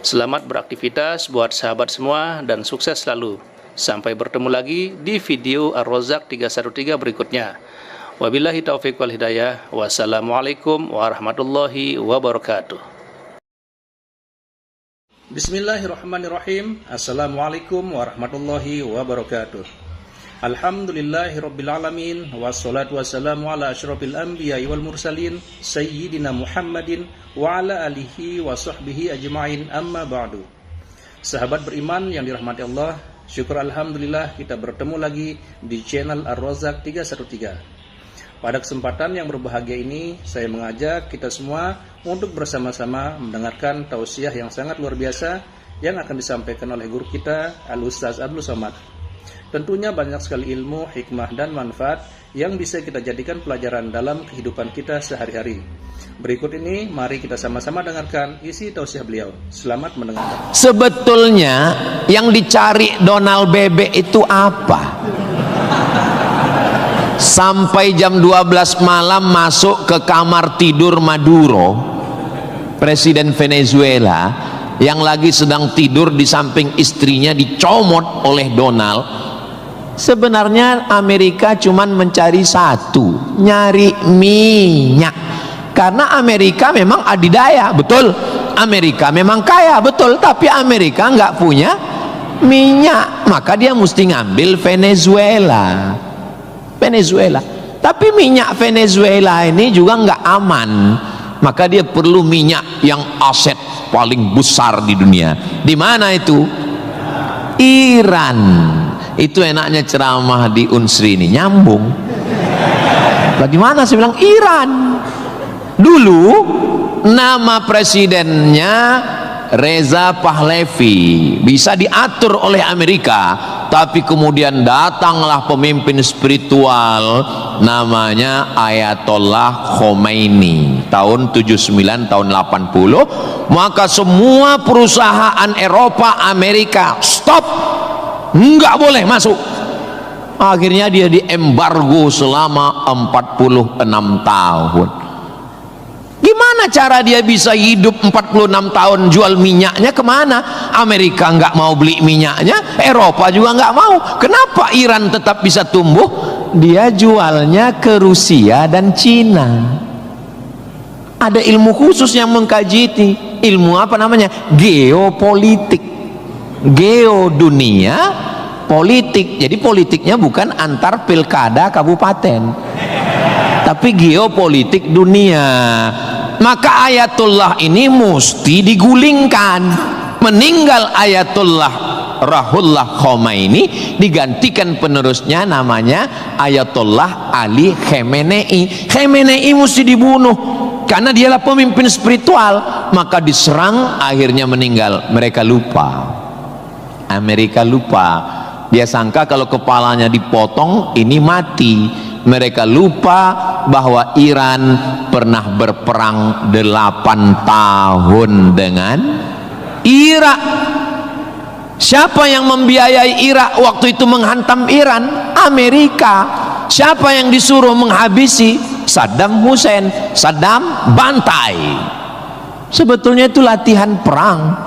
Speaker 2: Selamat beraktivitas buat sahabat semua dan sukses selalu. Sampai bertemu lagi di video Ar-Razzaq 313 berikutnya. Wabillahi taufiq wal hidayah. Wassalamualaikum warahmatullahi wabarakatuh. Bismillahirrahmanirrahim. Assalamualaikum warahmatullahi wabarakatuh. Alhamdulillahirrabbilalamin. Wassalatu wassalamu ala asyrafil anbiya wal mursalin Sayyidina Muhammadin wa ala alihi wa sahbihi ajma'in, amma ba'du. Sahabat beriman yang dirahmati Allah, syukur alhamdulillah kita bertemu lagi di channel Ar-Razzaq 313. Pada kesempatan yang berbahagia ini, saya mengajak kita semua untuk bersama-sama mendengarkan tausiah yang sangat luar biasa yang akan disampaikan oleh guru kita Al-Ustaz Abdul Somad. Tentunya banyak sekali ilmu, hikmah dan manfaat yang bisa kita jadikan pelajaran dalam kehidupan kita sehari-hari. Berikut ini mari kita sama-sama dengarkan isi tausiah beliau. Selamat mendengarkan.
Speaker 1: Sebetulnya yang dicari Donald Bebek itu apa? Sampai jam 12 malam masuk ke kamar tidur Maduro, presiden Venezuela yang lagi sedang tidur di samping istrinya dicomot oleh Donald. Sebenarnya Amerika cuman mencari satu, nyari minyak. Karena Amerika memang adidaya, betul. Amerika memang kaya, betul. Tapi Amerika nggak punya minyak, maka dia mesti ngambil Venezuela. Tapi minyak Venezuela ini juga nggak aman, maka dia perlu minyak yang aset paling besar di dunia. Di mana itu? Iran. Itu enaknya ceramah di Unsri ini, nyambung. Bagaimana saya bilang Iran? Dulu nama presidennya Reza Pahlavi, bisa diatur oleh Amerika, tapi kemudian datanglah pemimpin spiritual namanya Ayatollah Khomeini tahun 79 tahun 80, maka semua perusahaan Eropa, Amerika stop, nggak boleh masuk. Akhirnya dia diembargo selama 46 tahun. Gimana cara dia bisa hidup 46 tahun? Jual minyaknya kemana? Amerika nggak mau beli minyaknya, Eropa juga nggak mau. Kenapa Iran tetap bisa tumbuh? Dia jualnya ke Rusia dan Cina. Ada ilmu khusus yang mengkaji ini. Ilmu apa namanya? Geopolitik. Geo dunia, politik. Jadi politiknya bukan antar pilkada kabupaten, tapi geopolitik dunia. Maka Ayatullah ini mesti digulingkan. Meninggal Ayatullah Ruhollah Khomeini, digantikan penerusnya namanya Ayatollah Ali Khamenei. Khamenei mesti dibunuh karena dialah pemimpin spiritual, maka diserang, akhirnya meninggal. Mereka lupa, Amerika lupa. Dia sangka kalau kepalanya dipotong ini mati. Mereka lupa bahwa Iran pernah berperang 8 tahun dengan Irak. Siapa yang membiayai Irak waktu itu menghantam Iran? Amerika. Siapa yang disuruh menghabisi? Saddam Hussein. Saddam bantai. Sebetulnya itu latihan perang.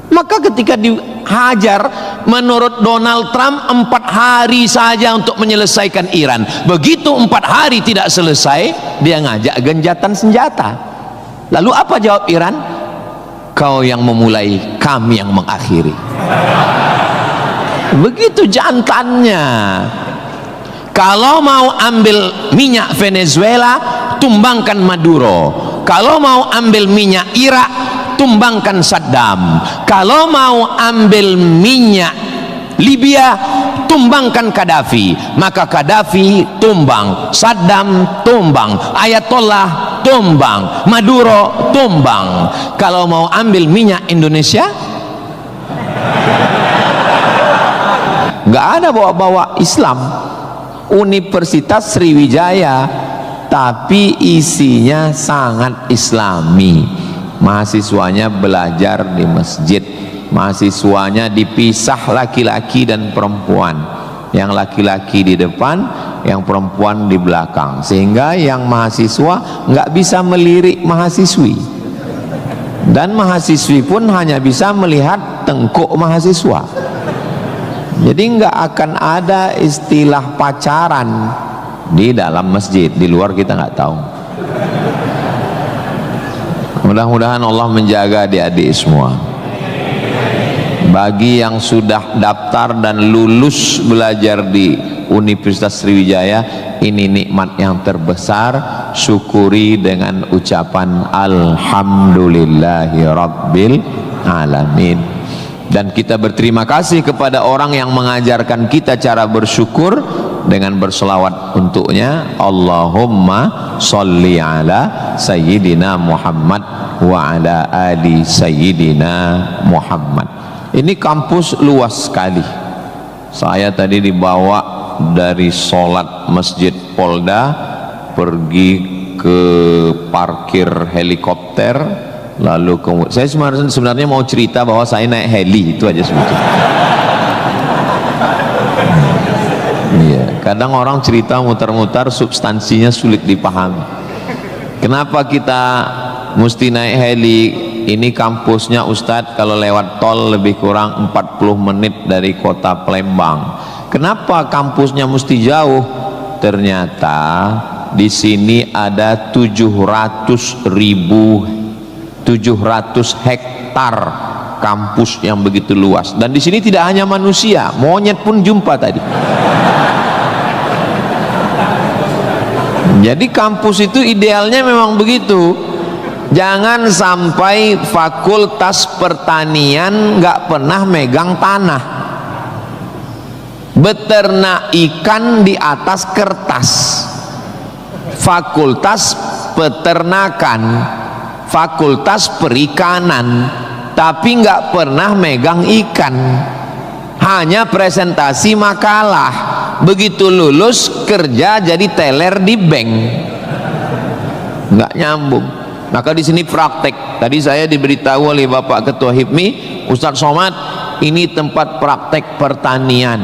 Speaker 1: Maka ketika dihajar, menurut Donald Trump 4 hari saja untuk menyelesaikan Iran. Begitu 4 hari tidak selesai, dia ngajak genjatan senjata. Lalu apa jawab Iran? Kau yang memulai, kami yang mengakhiri. Begitu jantannya. Kalau mau ambil minyak Venezuela, tumbangkan Maduro. Kalau mau ambil minyak Irak, tumbangkan Saddam. Kalau mau ambil minyak Libya, tumbangkan Gaddafi. Maka Gaddafi tumbang, Saddam tumbang, Ayatollah tumbang, Maduro tumbang. Kalau mau ambil minyak Indonesia, nggak ada bawa-bawa Islam. Universitas Sriwijaya, tapi isinya sangat Islami. Mahasiswanya belajar di masjid, mahasiswanya dipisah laki-laki dan perempuan, yang laki-laki di depan, yang perempuan di belakang, sehingga yang mahasiswa nggak bisa melirik mahasiswi, dan mahasiswi pun hanya bisa melihat tengkuk mahasiswa. Jadi nggak akan ada istilah pacaran di dalam masjid, di luar kita nggak tahu. Mudah-mudahan Allah menjaga adik-adik semua. Bagi yang sudah daftar dan lulus belajar di Universitas Sriwijaya, ini nikmat yang terbesar. Syukuri dengan ucapan Alhamdulillahi Rabbil Alamin. Dan kita berterima kasih kepada orang yang mengajarkan kita cara bersyukur dengan berselawat untuknya. Allahumma sholli ala Sayyidina Muhammad wa ala ali Sayyidina Muhammad. Ini kampus luas sekali. Saya tadi dibawa dari sholat Masjid Polda pergi ke parkir helikopter. Lalu saya sebenarnya mau cerita bahwa saya naik heli, itu aja sebetulnya. Iya, kadang orang cerita mutar-mutar substansinya sulit dipahami. Kenapa kita mesti naik heli. Ini kampusnya Ustadz kalau lewat tol lebih kurang 40 menit dari kota Palembang. Kenapa kampusnya mesti jauh? Ternyata di sini ada 700 hektar kampus yang begitu luas, dan di sini tidak hanya manusia, monyet pun jumpa tadi. Jadi kampus itu idealnya memang begitu. Jangan sampai fakultas pertanian nggak pernah megang tanah, beternak ikan di atas kertas. Fakultas peternakan, fakultas perikanan, tapi nggak pernah megang ikan, hanya presentasi makalah. Begitu lulus kerja jadi teller di bank, nggak nyambung. Maka di sini praktek. Tadi saya diberitahu oleh Bapak Ketua HIPMI, Ustadz Somad, ini tempat praktek pertanian.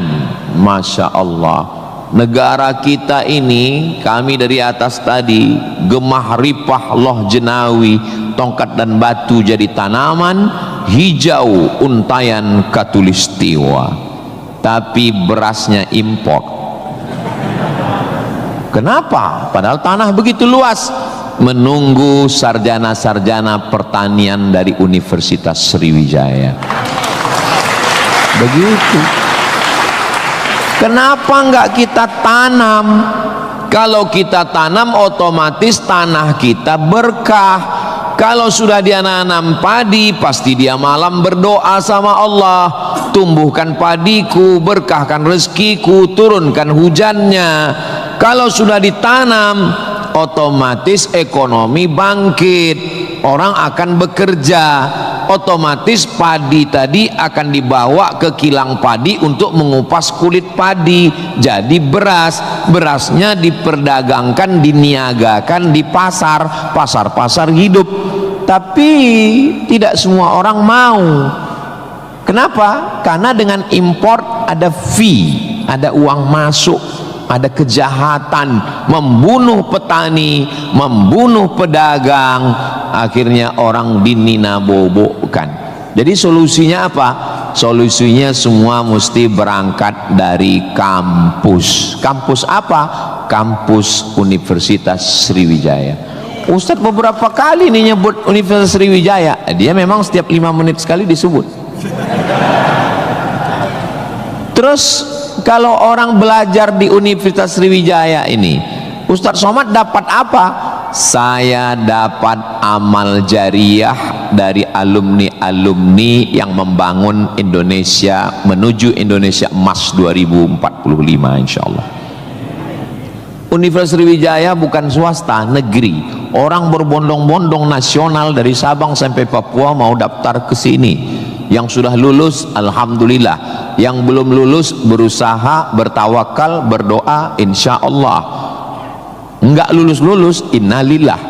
Speaker 1: Masya Allah, negara kita ini, kami dari atas tadi, gemah ripah loh jenawi, tongkat dan batu jadi tanaman, hijau untayan katulistiwa, tapi berasnya impor. Kenapa? Padahal tanah begitu luas. Menunggu sarjana-sarjana pertanian dari Universitas Sriwijaya. Begitu. Kenapa enggak kita tanam? Kalau kita tanam otomatis tanah kita berkah. Kalau sudah dia nanam padi, pasti dia malam berdoa sama Allah, tumbuhkan padiku, berkahkan rezekiku, turunkan hujannya. Kalau sudah ditanam, otomatis ekonomi bangkit, orang akan bekerja, otomatis padi tadi akan dibawa ke kilang padi untuk mengupas kulit padi jadi beras. Berasnya diperdagangkan, diniagakan di pasar-pasar hidup. Tapi tidak semua orang mau. Kenapa? Karena dengan import ada fee, ada uang masuk, ada kejahatan, membunuh petani, membunuh pedagang, akhirnya orang dininabobokan. Jadi solusinya apa? Solusinya semua mesti berangkat dari kampus. Kampus apa? Kampus Universitas Sriwijaya. Ustadz beberapa kali nih nyebut Universitas Sriwijaya, dia memang setiap 5 menit sekali disebut. Terus kalau orang belajar di Universitas Sriwijaya ini, Ustadz Somad dapat apa? Saya dapat amal jariah dari alumni-alumni yang membangun Indonesia menuju Indonesia Emas 2045 insyaallah. Universitas Sriwijaya bukan swasta, negeri. Orang berbondong-bondong nasional dari Sabang sampai Papua mau daftar ke sini. Yang sudah lulus alhamdulillah, yang belum lulus berusaha, bertawakal, berdoa, insya Allah. Enggak lulus innalillah.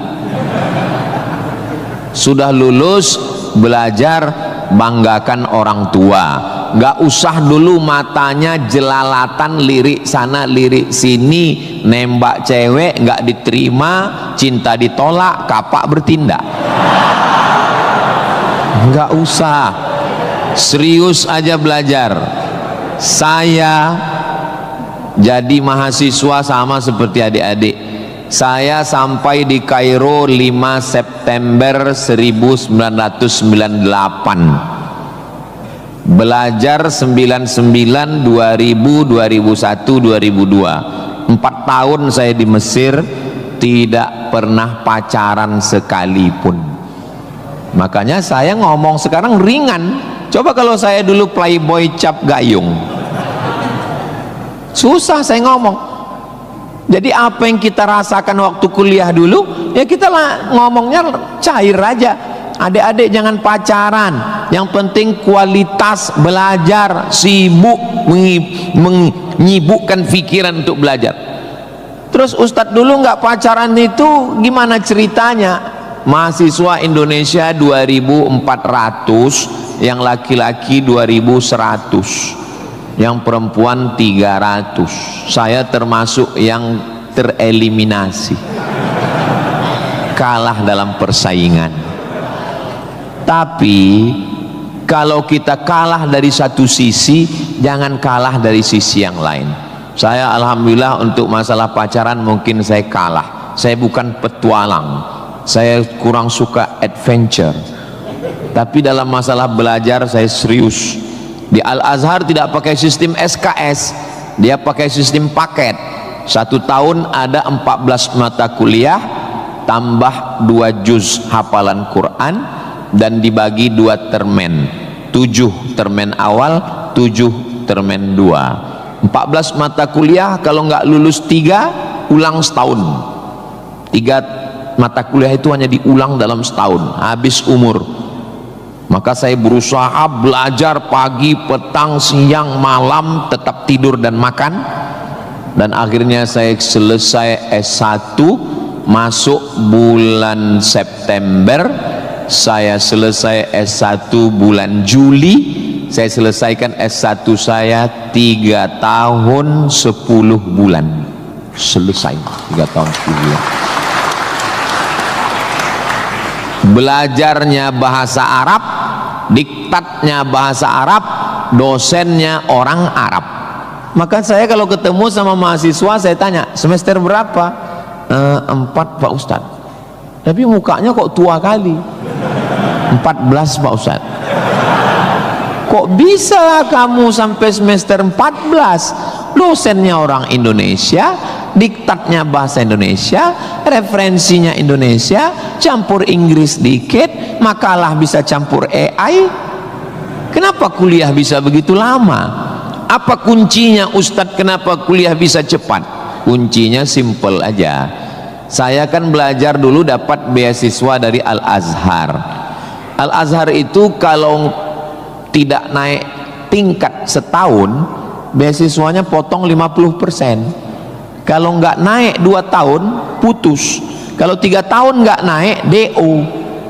Speaker 1: Sudah lulus, belajar, banggakan orang tua. Enggak usah dulu matanya jelalatan, lirik sana lirik sini, nembak cewek enggak diterima, cinta ditolak, kapak bertindak. Enggak usah, serius aja belajar. Saya jadi mahasiswa sama seperti adik-adik. Saya sampai di Kairo 5 September 1998. Belajar 99, 2000, 2001, 2002. 4 tahun saya di Mesir, tidak pernah pacaran sekalipun. Makanya saya ngomong sekarang ringan. Coba kalau saya dulu playboy cap gayung, susah saya ngomong. Jadi apa yang kita rasakan waktu kuliah dulu, ya kita lah ngomongnya cair aja. Adik-adik jangan pacaran, yang penting kualitas belajar, sibuk menyibukkan pikiran untuk belajar. Terus Ustadz dulu nggak pacaran itu gimana ceritanya? Mahasiswa Indonesia 2400, yang laki-laki 2100, yang perempuan 300. Saya termasuk yang tereliminasi. kalah dalam persaingan. Tapi kalau kita kalah dari satu sisi, jangan kalah dari sisi yang lain. Saya alhamdulillah untuk masalah pacaran mungkin saya kalah. Saya bukan petualang, saya kurang suka adventure. Tapi dalam masalah belajar saya serius. Di Al-Azhar tidak pakai sistem SKS, dia pakai sistem paket. 1 tahun ada 14 mata kuliah tambah 2 juz hafalan Quran dan dibagi 2 termen, 7 termen awal, 7 termen 2. 14 mata kuliah, kalau nggak lulus 3 ulang setahun. 3 mata kuliah itu hanya diulang dalam setahun, habis umur. Maka saya berusaha belajar pagi, petang, siang, malam, tetap tidur dan makan. Dan akhirnya saya selesai S1 masuk bulan September, saya selesai S1 bulan Juli, saya selesaikan S1 saya 3 tahun 10 bulan selesai. 3 tahun 10 bulan belajarnya bahasa Arab, diktatnya bahasa Arab, dosennya orang Arab. Maka saya kalau ketemu sama mahasiswa saya tanya, semester berapa? 4 Pak Ustadz. Tapi mukanya kok tua kali. 14 Pak Ustadz. Kok bisa kamu sampai semester 14? Dosennya orang Indonesia, diktatnya bahasa Indonesia, referensinya Indonesia, campur Inggris dikit, makalah bisa campur AI. Kenapa kuliah bisa begitu lama? Apa kuncinya Ustadz, kenapa kuliah bisa cepat? Kuncinya simple aja. Saya kan belajar dulu dapat beasiswa dari Al-Azhar. Al-Azhar itu kalau tidak naik tingkat setahun, beasiswanya potong 50%. Kalau nggak naik 2 tahun, putus. Kalau 3 tahun nggak naik, DO.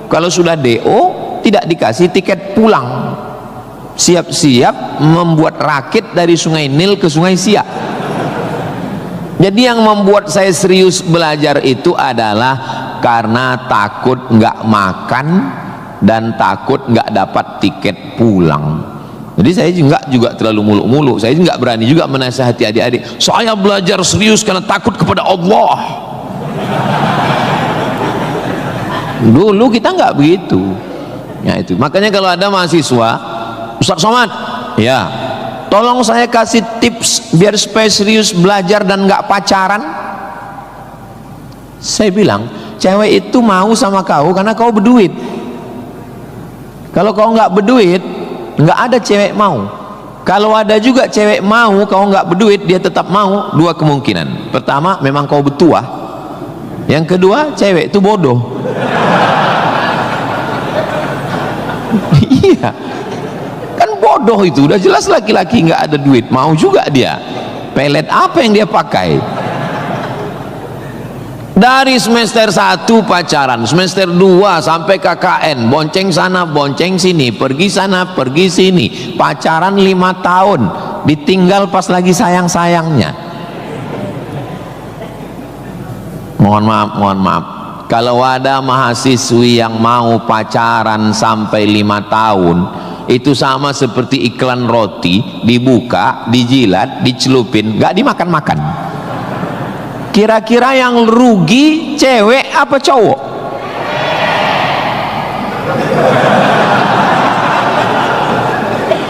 Speaker 1: Kalau sudah DO, tidak dikasih tiket pulang. Siap-siap membuat rakit dari Sungai Nil ke Sungai Siak. Jadi yang membuat saya serius belajar itu adalah karena takut nggak makan dan takut nggak dapat tiket pulang. Jadi saya juga terlalu muluk-muluk. Saya nggak berani juga menasihati adik-adik. Saya belajar serius karena takut kepada Allah. Dulu kita nggak begitu. Ya itu. Makanya kalau ada mahasiswa, Ustaz Somad, ya, tolong saya kasih tips biar supaya serius belajar dan nggak pacaran. Saya bilang, cewek itu mau sama kau karena kau berduit. Kalau kau nggak berduit, nggak ada cewek mau. Kalau ada juga cewek mau, kau nggak berduit, dia tetap mau. 2 kemungkinan. Pertama, memang kau bertuah. Yang kedua, cewek itu bodoh. Iya, kan bodoh itu. Udah jelas laki-laki nggak ada duit, mau juga dia. Pelet apa yang dia pakai? Dari semester 1 pacaran, semester 2 sampai KKN, bonceng sana bonceng sini, pergi sana pergi sini, pacaran 5 tahun, ditinggal pas lagi sayang-sayangnya. Mohon maaf, kalau ada mahasiswi yang mau pacaran sampai 5 tahun, itu sama seperti iklan roti, dibuka, dijilat, dicelupin, gak dimakan-makan. Kira-kira yang rugi cewek apa cowok?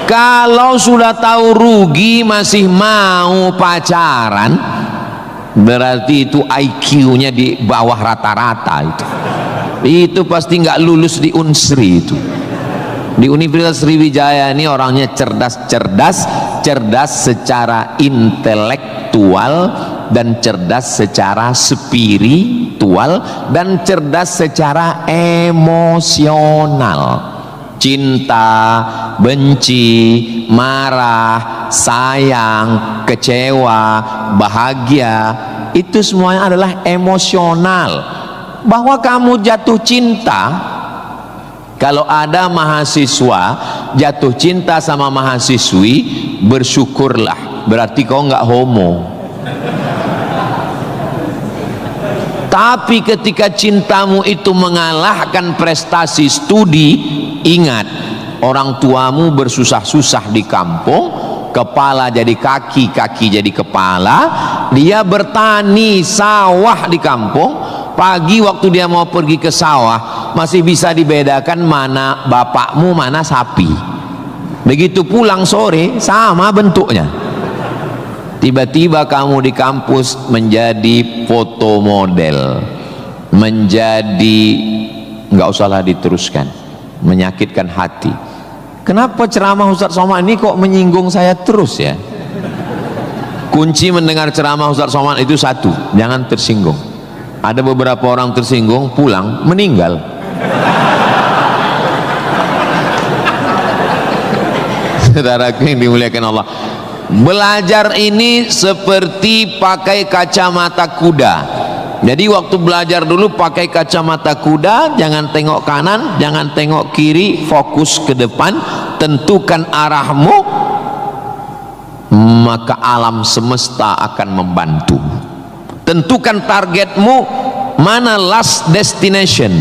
Speaker 1: Kalau sudah tahu rugi masih mau pacaran, berarti itu IQ-nya di bawah rata-rata itu. Itu pasti nggak lulus di Unsri itu. Di Universitas Sriwijaya ini orangnya cerdas secara intelektual dan cerdas secara spiritual dan cerdas secara emosional. Cinta, benci, marah, sayang, kecewa, bahagia, itu semuanya adalah emosional. Bahwa kamu jatuh cinta, kalau ada mahasiswa jatuh cinta sama mahasiswi, bersyukurlah, berarti kau nggak homo. Tapi ketika cintamu itu mengalahkan prestasi studi, ingat, orang tuamu bersusah-susah di kampung, kepala jadi kaki, kaki jadi kepala, dia bertani sawah di kampung. Pagi waktu dia mau pergi ke sawah masih bisa dibedakan mana bapakmu, mana sapi. Begitu pulang sore sama bentuknya. Tiba-tiba kamu di kampus menjadi foto model, menjadi, nggak usahlah diteruskan, menyakitkan hati. Kenapa ceramah Ustaz Somad ini kok menyinggung saya terus ya? Kunci mendengar ceramah Ustaz Somad itu satu, jangan tersinggung. Ada beberapa orang tersinggung, pulang meninggal. Saudaraku yang dimuliakan Allah, belajar ini seperti pakai kacamata kuda. Jadi waktu belajar dulu pakai kacamata kuda, jangan tengok kanan, jangan tengok kiri, fokus ke depan, tentukan arahmu, maka alam semesta akan membantu. Tentukan targetmu, mana last destination,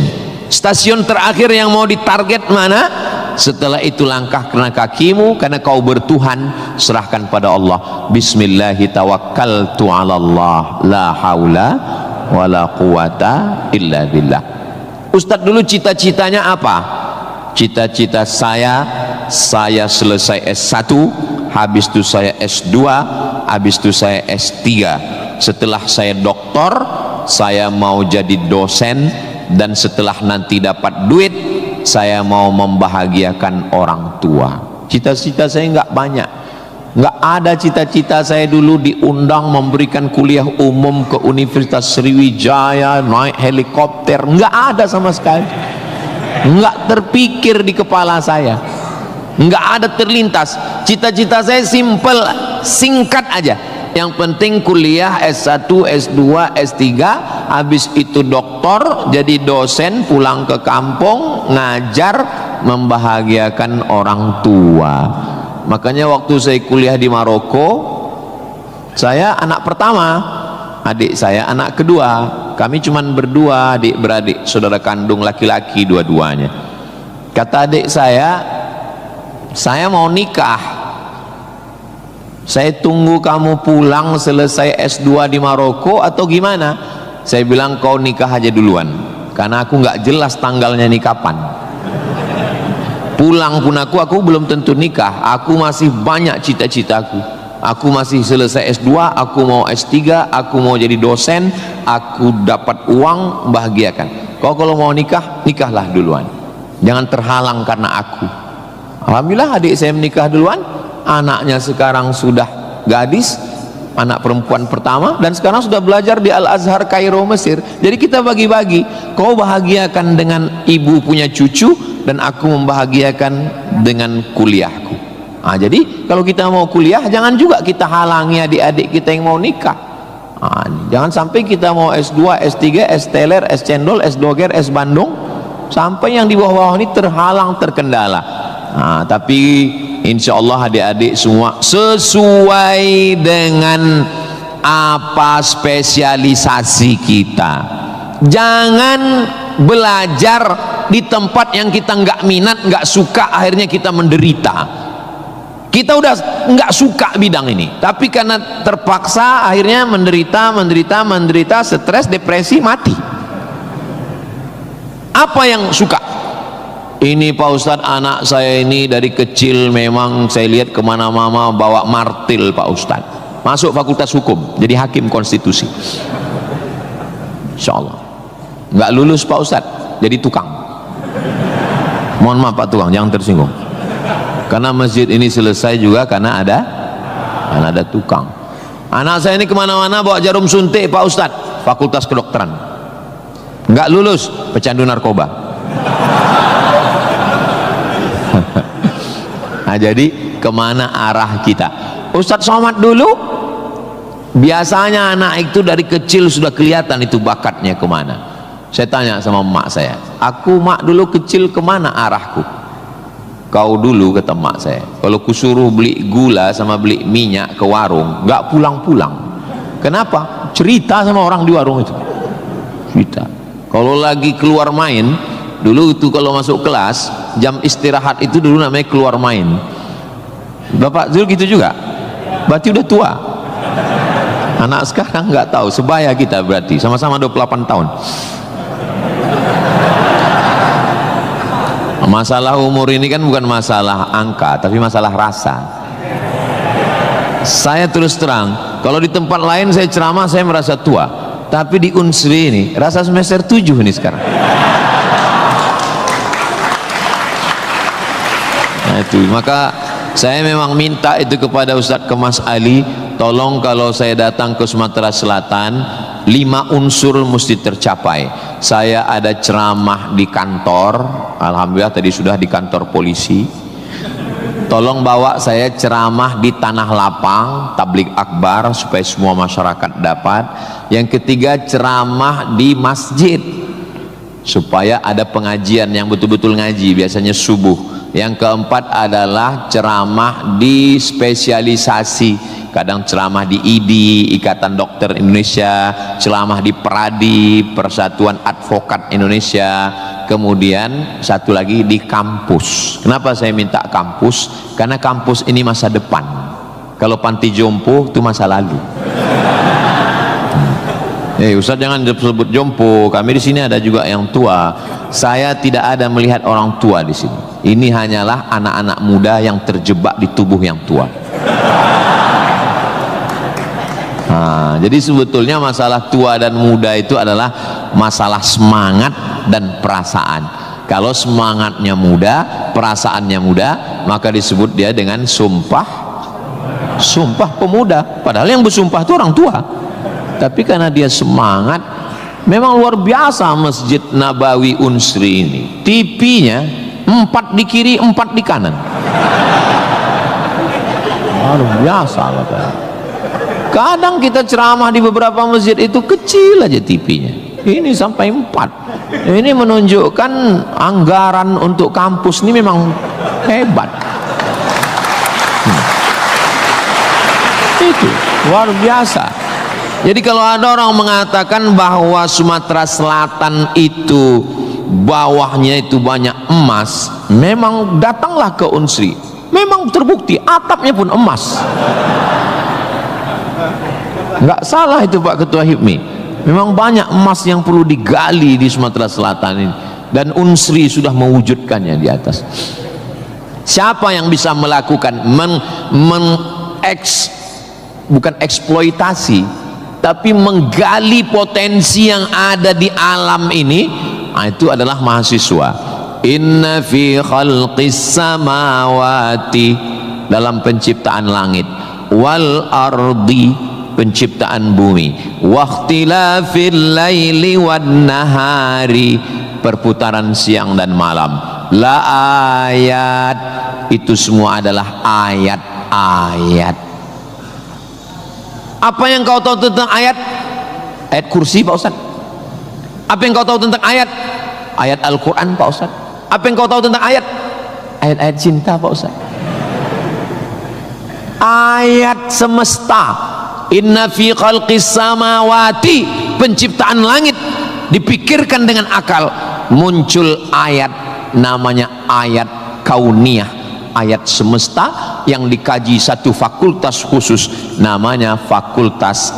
Speaker 1: stasiun terakhir yang mau ditarget mana. Setelah itu langkah kena kakimu, karena kau bertuhan, serahkan pada Allah. Bismillahi tawakkaltu ala Allah, la haula wala quwata illa billah. Ustadz dulu cita-citanya apa? Cita-cita saya selesai S1, habis itu saya S2, habis itu saya S3. Setelah saya doktor, saya mau jadi dosen, dan setelah nanti dapat duit, saya mau membahagiakan orang tua. Cita-cita saya nggak banyak, nggak ada cita-cita saya dulu diundang memberikan kuliah umum ke Universitas Sriwijaya, naik helikopter, nggak ada sama sekali, nggak terpikir di kepala saya, nggak ada terlintas. Cita-cita saya simple, singkat aja. Yang penting kuliah S1, S2, S3, habis itu doktor, jadi dosen, pulang ke kampung, ngajar, membahagiakan orang tua. Makanya waktu saya kuliah di Maroko, saya anak pertama, adik saya anak kedua. Kami cuman berdua, adik beradik, saudara kandung laki-laki dua-duanya. Kata adik saya mau nikah. Saya tunggu kamu pulang selesai S2 di Maroko atau gimana? Saya bilang kau nikah aja duluan, karena aku nggak jelas tanggalnya nih kapan. Pulang pun aku belum tentu nikah. Aku masih banyak cita-citaku. Aku masih selesai S2, aku mau S3, aku mau jadi dosen, aku dapat uang, membahagiakan. Kau kalau mau nikah, nikahlah duluan, jangan terhalang karena aku. Alhamdulillah adik saya menikah duluan. Anaknya sekarang sudah gadis, anak perempuan pertama, dan sekarang sudah belajar di Al-Azhar Kairo, Mesir. Jadi kita bagi-bagi, kau bahagiakan dengan ibu punya cucu, dan aku membahagiakan dengan kuliahku. Nah, jadi kalau kita mau kuliah, jangan juga kita halangi adik-adik kita yang mau nikah. Nah, jangan sampai kita mau S2, S3, S teler, S cendol, S doger, S Bandung, sampai yang di bawah-bawah ini terhalang, terkendala. Nah, tapi insya Allah adik-adik semua sesuai dengan apa spesialisasi kita. Jangan belajar di tempat yang kita nggak minat, nggak suka, akhirnya kita menderita. Kita udah nggak suka bidang ini, tapi karena terpaksa akhirnya menderita, stres, depresi, mati. Apa yang suka? Ini Pak Ustadz, anak saya ini dari kecil memang saya lihat kemana-mana bawa martil Pak Ustadz. Masuk fakultas hukum, jadi hakim konstitusi. Insya Allah. Nggak lulus Pak Ustadz, jadi tukang. Mohon maaf Pak tukang, jangan tersinggung. Karena masjid ini selesai juga karena ada tukang. Anak saya ini kemana-mana bawa jarum suntik Pak Ustadz, fakultas kedokteran. Nggak lulus, pecandu narkoba. Nah, jadi kemana arah kita? Ustadz Somad dulu biasanya anak itu dari kecil sudah kelihatan itu bakatnya kemana. Saya tanya sama emak saya, aku mak dulu kecil kemana arahku? Kau dulu, kata emak saya, kalau kusuruh beli gula sama beli minyak ke warung, nggak pulang-pulang. Kenapa? Cerita sama orang di warung itu. kita. Kalau lagi keluar main, dulu itu kalau masuk kelas, jam istirahat itu dulu namanya keluar main. Bapak Zul gitu juga? Berarti udah tua. Anak sekarang nggak tahu, sebaya kita berarti, sama-sama 28 tahun. Masalah umur ini kan bukan masalah angka, tapi masalah rasa. Saya terus terang, kalau di tempat lain saya ceramah saya merasa tua, tapi di Unsri ini rasa semester 7 ini sekarang. Nah itu, maka saya memang minta itu kepada Ustadz Kemas Ali, tolong kalau saya datang ke Sumatera Selatan 5 unsur mesti tercapai. Saya ada ceramah di kantor, alhamdulillah tadi sudah di kantor polisi. Tolong bawa saya ceramah di tanah lapang, tablik akbar supaya semua masyarakat dapat. Yang ketiga, ceramah di masjid supaya ada pengajian yang betul-betul ngaji, biasanya subuh. Yang keempat adalah ceramah di spesialisasi, kadang ceramah di IDI, Ikatan Dokter Indonesia, ceramah di PERADI, Persatuan Advokat Indonesia, kemudian satu lagi di kampus. Kenapa saya minta kampus? Karena kampus ini masa depan. Kalau panti jompo itu masa lalu. Ustaz jangan disebut jompo, kami di sini ada juga yang tua. Saya tidak ada melihat orang tua di sini. Ini hanyalah anak-anak muda yang terjebak di tubuh yang tua. Nah, jadi sebetulnya masalah tua dan muda itu adalah masalah semangat dan perasaan. Kalau semangatnya muda, perasaannya muda, maka disebut dia dengan sumpah pemuda. Padahal yang bersumpah itu orang tua. Tapi karena dia semangat, memang luar biasa Masjid Nabawi Unsri ini. TV-nya 4 di kiri, 4 di kanan. Luar biasa katanya. Kadang kita ceramah di beberapa masjid itu kecil aja TV-nya. Ini sampai 4. Ini menunjukkan anggaran untuk kampus ini memang hebat. Itu luar biasa. Jadi kalau ada orang mengatakan bahwa Sumatera Selatan itu bawahnya itu banyak emas, memang datanglah ke Unsri, memang terbukti atapnya pun emas. Nggak salah itu Pak Ketua HIPMI, memang banyak emas yang perlu digali di Sumatera Selatan ini, dan Unsri sudah mewujudkannya di atas. Siapa yang bisa melakukan bukan eksploitasi, tapi menggali potensi yang ada di alam ini, itu adalah mahasiswa. Inna fi khalqis samawati, dalam penciptaan langit, wal ardi, penciptaan bumi, wakhtilafil laili wan nahari, perputaran siang dan malam, la ayat, itu semua adalah ayat-ayat. Apa yang kau tahu tentang ayat? Ayat kursi Pak Ustaz. Apa yang kau tahu tentang ayat? Ayat Al-Quran Pak Ustaz. Apa yang kau tahu tentang ayat? Ayat-ayat cinta Pak Ustaz. Ayat semesta. Inna fi khalqis samawati, penciptaan langit, dipikirkan dengan akal, muncul ayat namanya ayat kauniyah, ayat semesta yang dikaji satu fakultas khusus namanya fakultas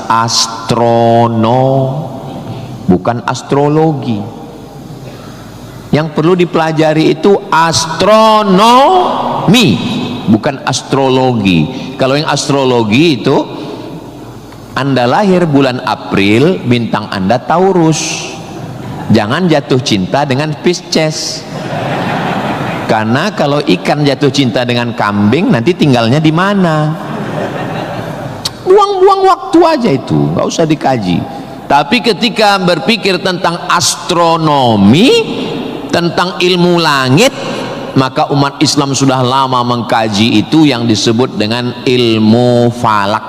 Speaker 1: bukan astrologi. Yang perlu dipelajari itu astronomi, bukan astrologi. Kalau yang astrologi itu Anda lahir bulan April, bintang Anda Taurus, jangan jatuh cinta dengan Pisces. Karena kalau ikan jatuh cinta dengan kambing, nanti tinggalnya di mana? Buang-buang waktu aja itu, nggak usah dikaji. Tapi ketika berpikir tentang astronomi, tentang ilmu langit, maka umat Islam sudah lama mengkaji itu yang disebut dengan ilmu falak.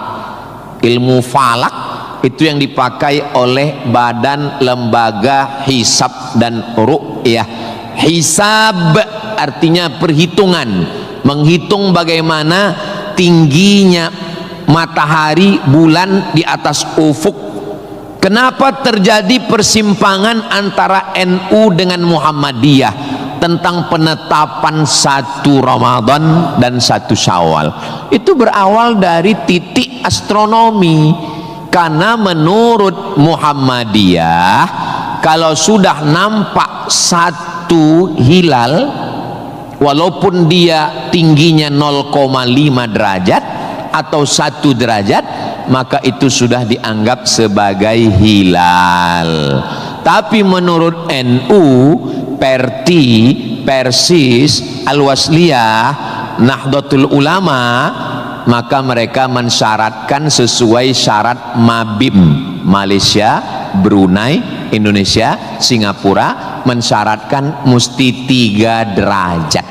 Speaker 1: Ilmu falak itu yang dipakai oleh Badan Lembaga Hisab dan Ru'yah. Hisab artinya perhitungan, menghitung bagaimana tingginya matahari, bulan di atas ufuk, Kenapa terjadi persimpangan antara NU dengan Muhammadiyah tentang penetapan 1 Ramadan dan 1 Syawal? Itu berawal dari titik astronomi. Karena menurut Muhammadiyah, kalau sudah nampak 1 hilal, walaupun dia tingginya 0,5 derajat atau 1 derajat, maka itu sudah dianggap sebagai hilal. Tapi menurut NU, Perti, Persis, Al-Wasliyah, Nahdlatul Ulama, maka mereka mensyaratkan sesuai syarat Mabim, Malaysia, Brunei, Indonesia, Singapura, mensyaratkan mesti 3 derajat.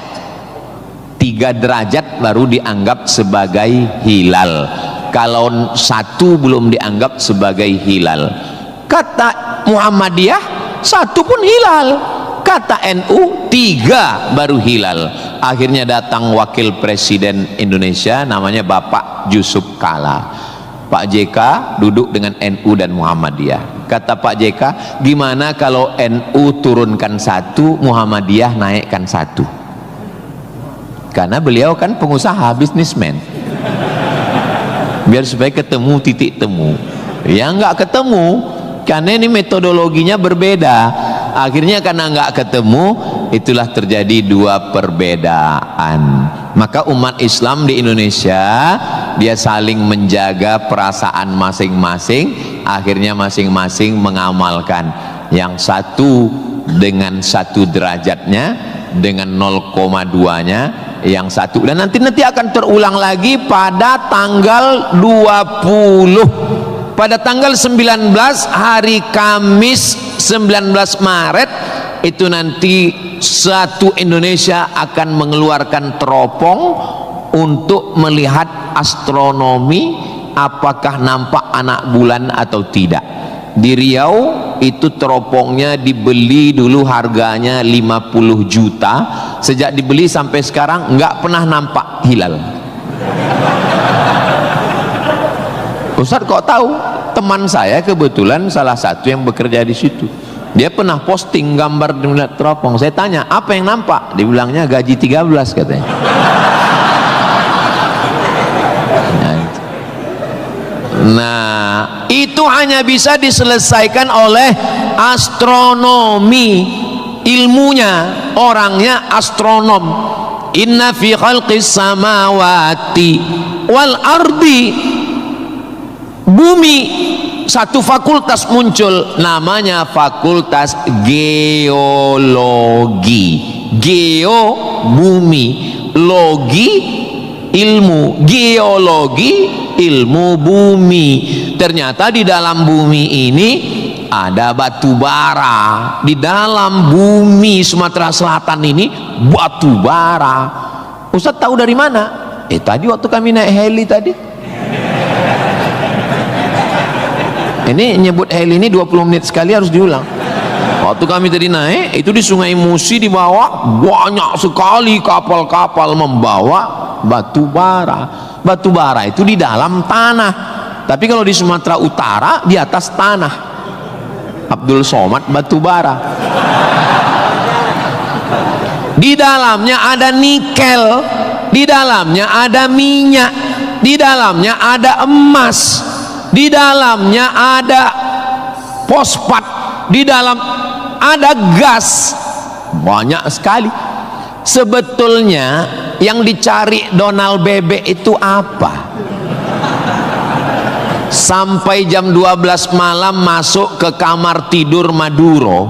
Speaker 1: 3 derajat baru dianggap sebagai hilal. Kalau 1 belum dianggap sebagai hilal. Kata Muhammadiyah 1 pun hilal, kata NU 3 baru hilal. Akhirnya datang wakil presiden Indonesia, namanya Bapak Yusuf Kala. Pak JK duduk dengan NU dan Muhammadiyah. Kata Pak JK, gimana kalau NU turunkan 1, Muhammadiyah naikkan 1? Karena beliau kan pengusaha, bisnismen, biar supaya ketemu titik temu. Ya nggak ketemu, karena ini metodologinya berbeda. Akhirnya karena nggak ketemu, itulah terjadi 2 perbedaan. Maka umat Islam di Indonesia, dia saling menjaga perasaan masing-masing. Akhirnya masing-masing mengamalkan yang 1 dengan 1 derajatnya, dengan 0,2-nya yang 1, dan nanti akan terulang lagi pada tanggal 20, pada tanggal 19 hari Kamis 19 Maret itu nanti 1 Indonesia akan mengeluarkan teropong untuk melihat astronomi, apakah nampak anak bulan atau tidak. Di Riau itu teropongnya dibeli dulu harganya 50 juta. Sejak dibeli sampai sekarang nggak pernah nampak hilal. Ustaz kok tahu? Teman saya kebetulan salah satu yang bekerja di situ. Dia pernah posting gambar melihat teropong. Saya tanya, apa yang nampak? Dibilangnya gaji 13 katanya. Nah, itu hanya bisa diselesaikan oleh astronomi. Ilmunya, orangnya astronom. Inna fi khalqis samawati wal ardi, bumi, satu fakultas muncul, namanya fakultas geologi. Geo bumi, logi ilmu, geologi ilmu bumi. Ternyata di dalam bumi ini ada batu bara. Di dalam bumi Sumatera Selatan ini batu bara. Ustaz tahu dari mana? Tadi waktu kami naik heli tadi. Ini nyebut heli ini 20 menit sekali harus diulang. Waktu kami tadi naik, itu di Sungai Musi di bawah banyak sekali kapal-kapal membawa batu bara. Batu bara itu di dalam tanah. Tapi kalau di Sumatera Utara di atas tanah. Abdul Somad batu bara. Di dalamnya ada nikel, di dalamnya ada minyak, di dalamnya ada emas, di dalamnya ada fosfat, di dalam ada gas. Banyak sekali. Sebetulnya yang dicari Donald Bebek itu apa? Sampai jam 12 malam masuk ke kamar tidur Maduro,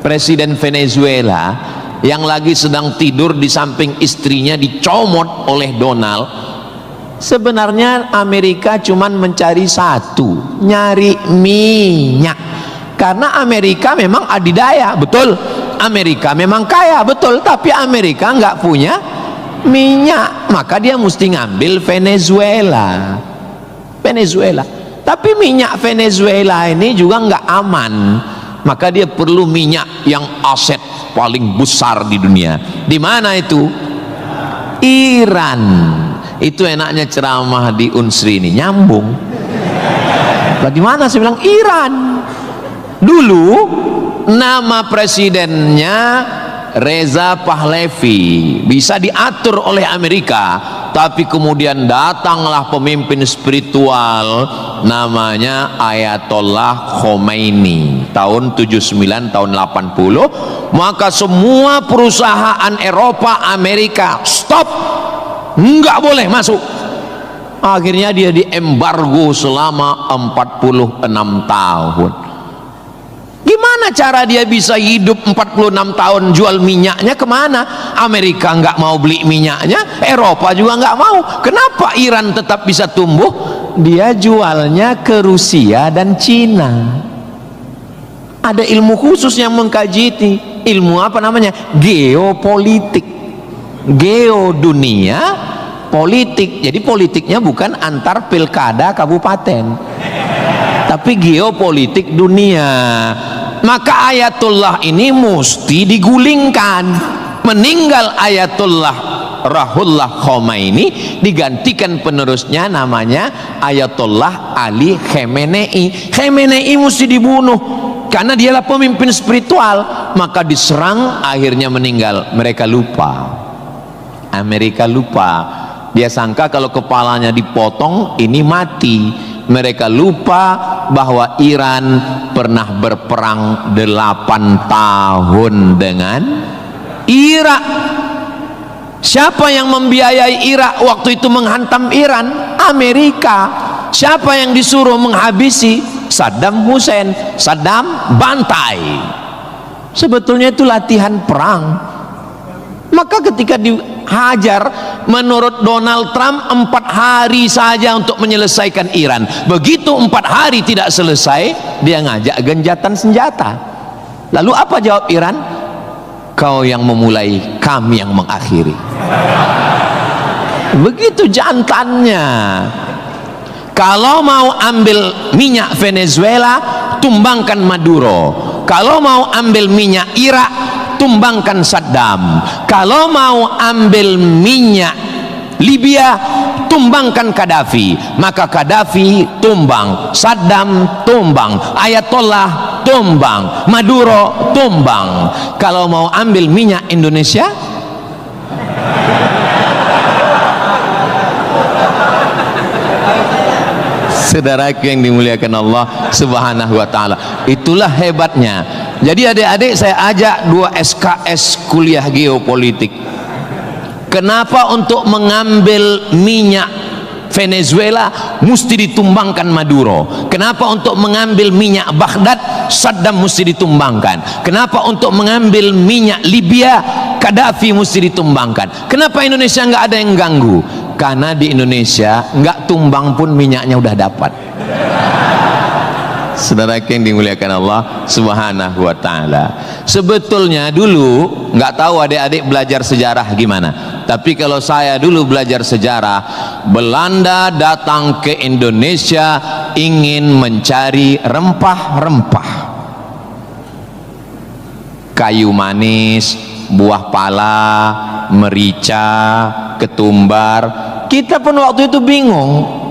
Speaker 1: presiden Venezuela, yang lagi sedang tidur di samping istrinya dicomot oleh Donald. Sebenarnya Amerika cuman mencari satu, nyari minyak. Karena Amerika memang adidaya, betul. Amerika memang kaya, betul. Tapi Amerika nggak punya minyak, maka dia mesti ngambil Venezuela. Tapi minyak Venezuela ini juga nggak aman, maka dia perlu minyak yang aset paling besar di dunia. Di mana itu? Iran. Itu enaknya ceramah di Unsri ini, nyambung. Bagaimana? Saya bilang Iran. Dulu nama presidennya Reza Pahlavi, bisa diatur oleh Amerika, tapi kemudian datanglah pemimpin spiritual namanya Ayatollah Khomeini tahun 79 tahun 80, maka semua perusahaan Eropa, Amerika stop, nggak boleh masuk. Akhirnya dia diembargo selama 46 tahun. Gimana cara dia bisa hidup 46 tahun? Jual minyaknya kemana? Amerika nggak mau beli minyaknya, Eropa juga nggak mau. Kenapa Iran tetap bisa tumbuh? Dia jualnya ke Rusia dan Cina. Ada ilmu khusus yang mengkaji ini. Ilmu apa namanya? Geopolitik. Geo dunia, politik. Jadi politiknya bukan antar pilkada kabupaten, tapi geopolitik dunia. Maka Ayatullah ini mesti digulingkan. Meninggal Ayatullah Ruhollah Khomeini, digantikan penerusnya namanya Ayatollah Ali Khamenei. Khamenei mesti dibunuh karena dialah pemimpin spiritual. Maka diserang, akhirnya meninggal. Mereka lupa, Amerika lupa. Dia sangka kalau kepalanya dipotong ini mati. Mereka lupa bahwa Iran pernah berperang 8 tahun dengan Irak. Siapa yang membiayai Irak waktu itu menghantam Iran? Amerika. Siapa yang disuruh menghabisi? Saddam Hussein. Saddam bantai. Sebetulnya itu latihan perang. Maka ketika dihajar, menurut Donald Trump 4 hari saja untuk menyelesaikan Iran. Begitu 4 hari tidak selesai, dia ngajak genjatan senjata. Lalu apa jawab Iran? Kau yang memulai, kami yang mengakhiri. Begitu jantannya. Kalau mau ambil minyak Venezuela, tumbangkan Maduro. Kalau mau ambil minyak Irak, tumbangkan Saddam. Kalau mau ambil minyak Libya, tumbangkan Gaddafi. Maka Gaddafi tumbang, Saddam tumbang, Ayatollah tumbang, Maduro tumbang. Kalau mau ambil minyak Indonesia, saudaraku yang dimuliakan Allah Subhanahu wa ta'ala, itulah hebatnya. Jadi adik-adik saya ajak 2 SKS kuliah geopolitik. Kenapa untuk mengambil minyak Venezuela mesti ditumbangkan Maduro? Kenapa untuk mengambil minyak Baghdad Saddam mesti ditumbangkan? Kenapa untuk mengambil minyak Libya Gaddafi mesti ditumbangkan? Kenapa Indonesia nggak ada yang ganggu? Karena di Indonesia nggak tumbang pun minyaknya udah dapat. Saudara yang dimuliakan Allah Subhanahu wa ta'ala, sebetulnya dulu nggak tahu adik-adik belajar sejarah gimana, tapi kalau saya dulu belajar sejarah, Belanda datang ke Indonesia ingin mencari rempah-rempah, kayu manis, buah pala, merica, ketumbar. Kita pun waktu itu bingung,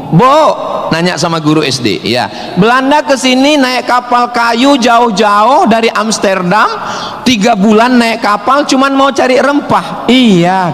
Speaker 1: nanya sama guru SD, ya, Belanda kesini naik kapal kayu jauh-jauh dari Amsterdam, 3 bulan naik kapal cuman mau cari rempah. Iya,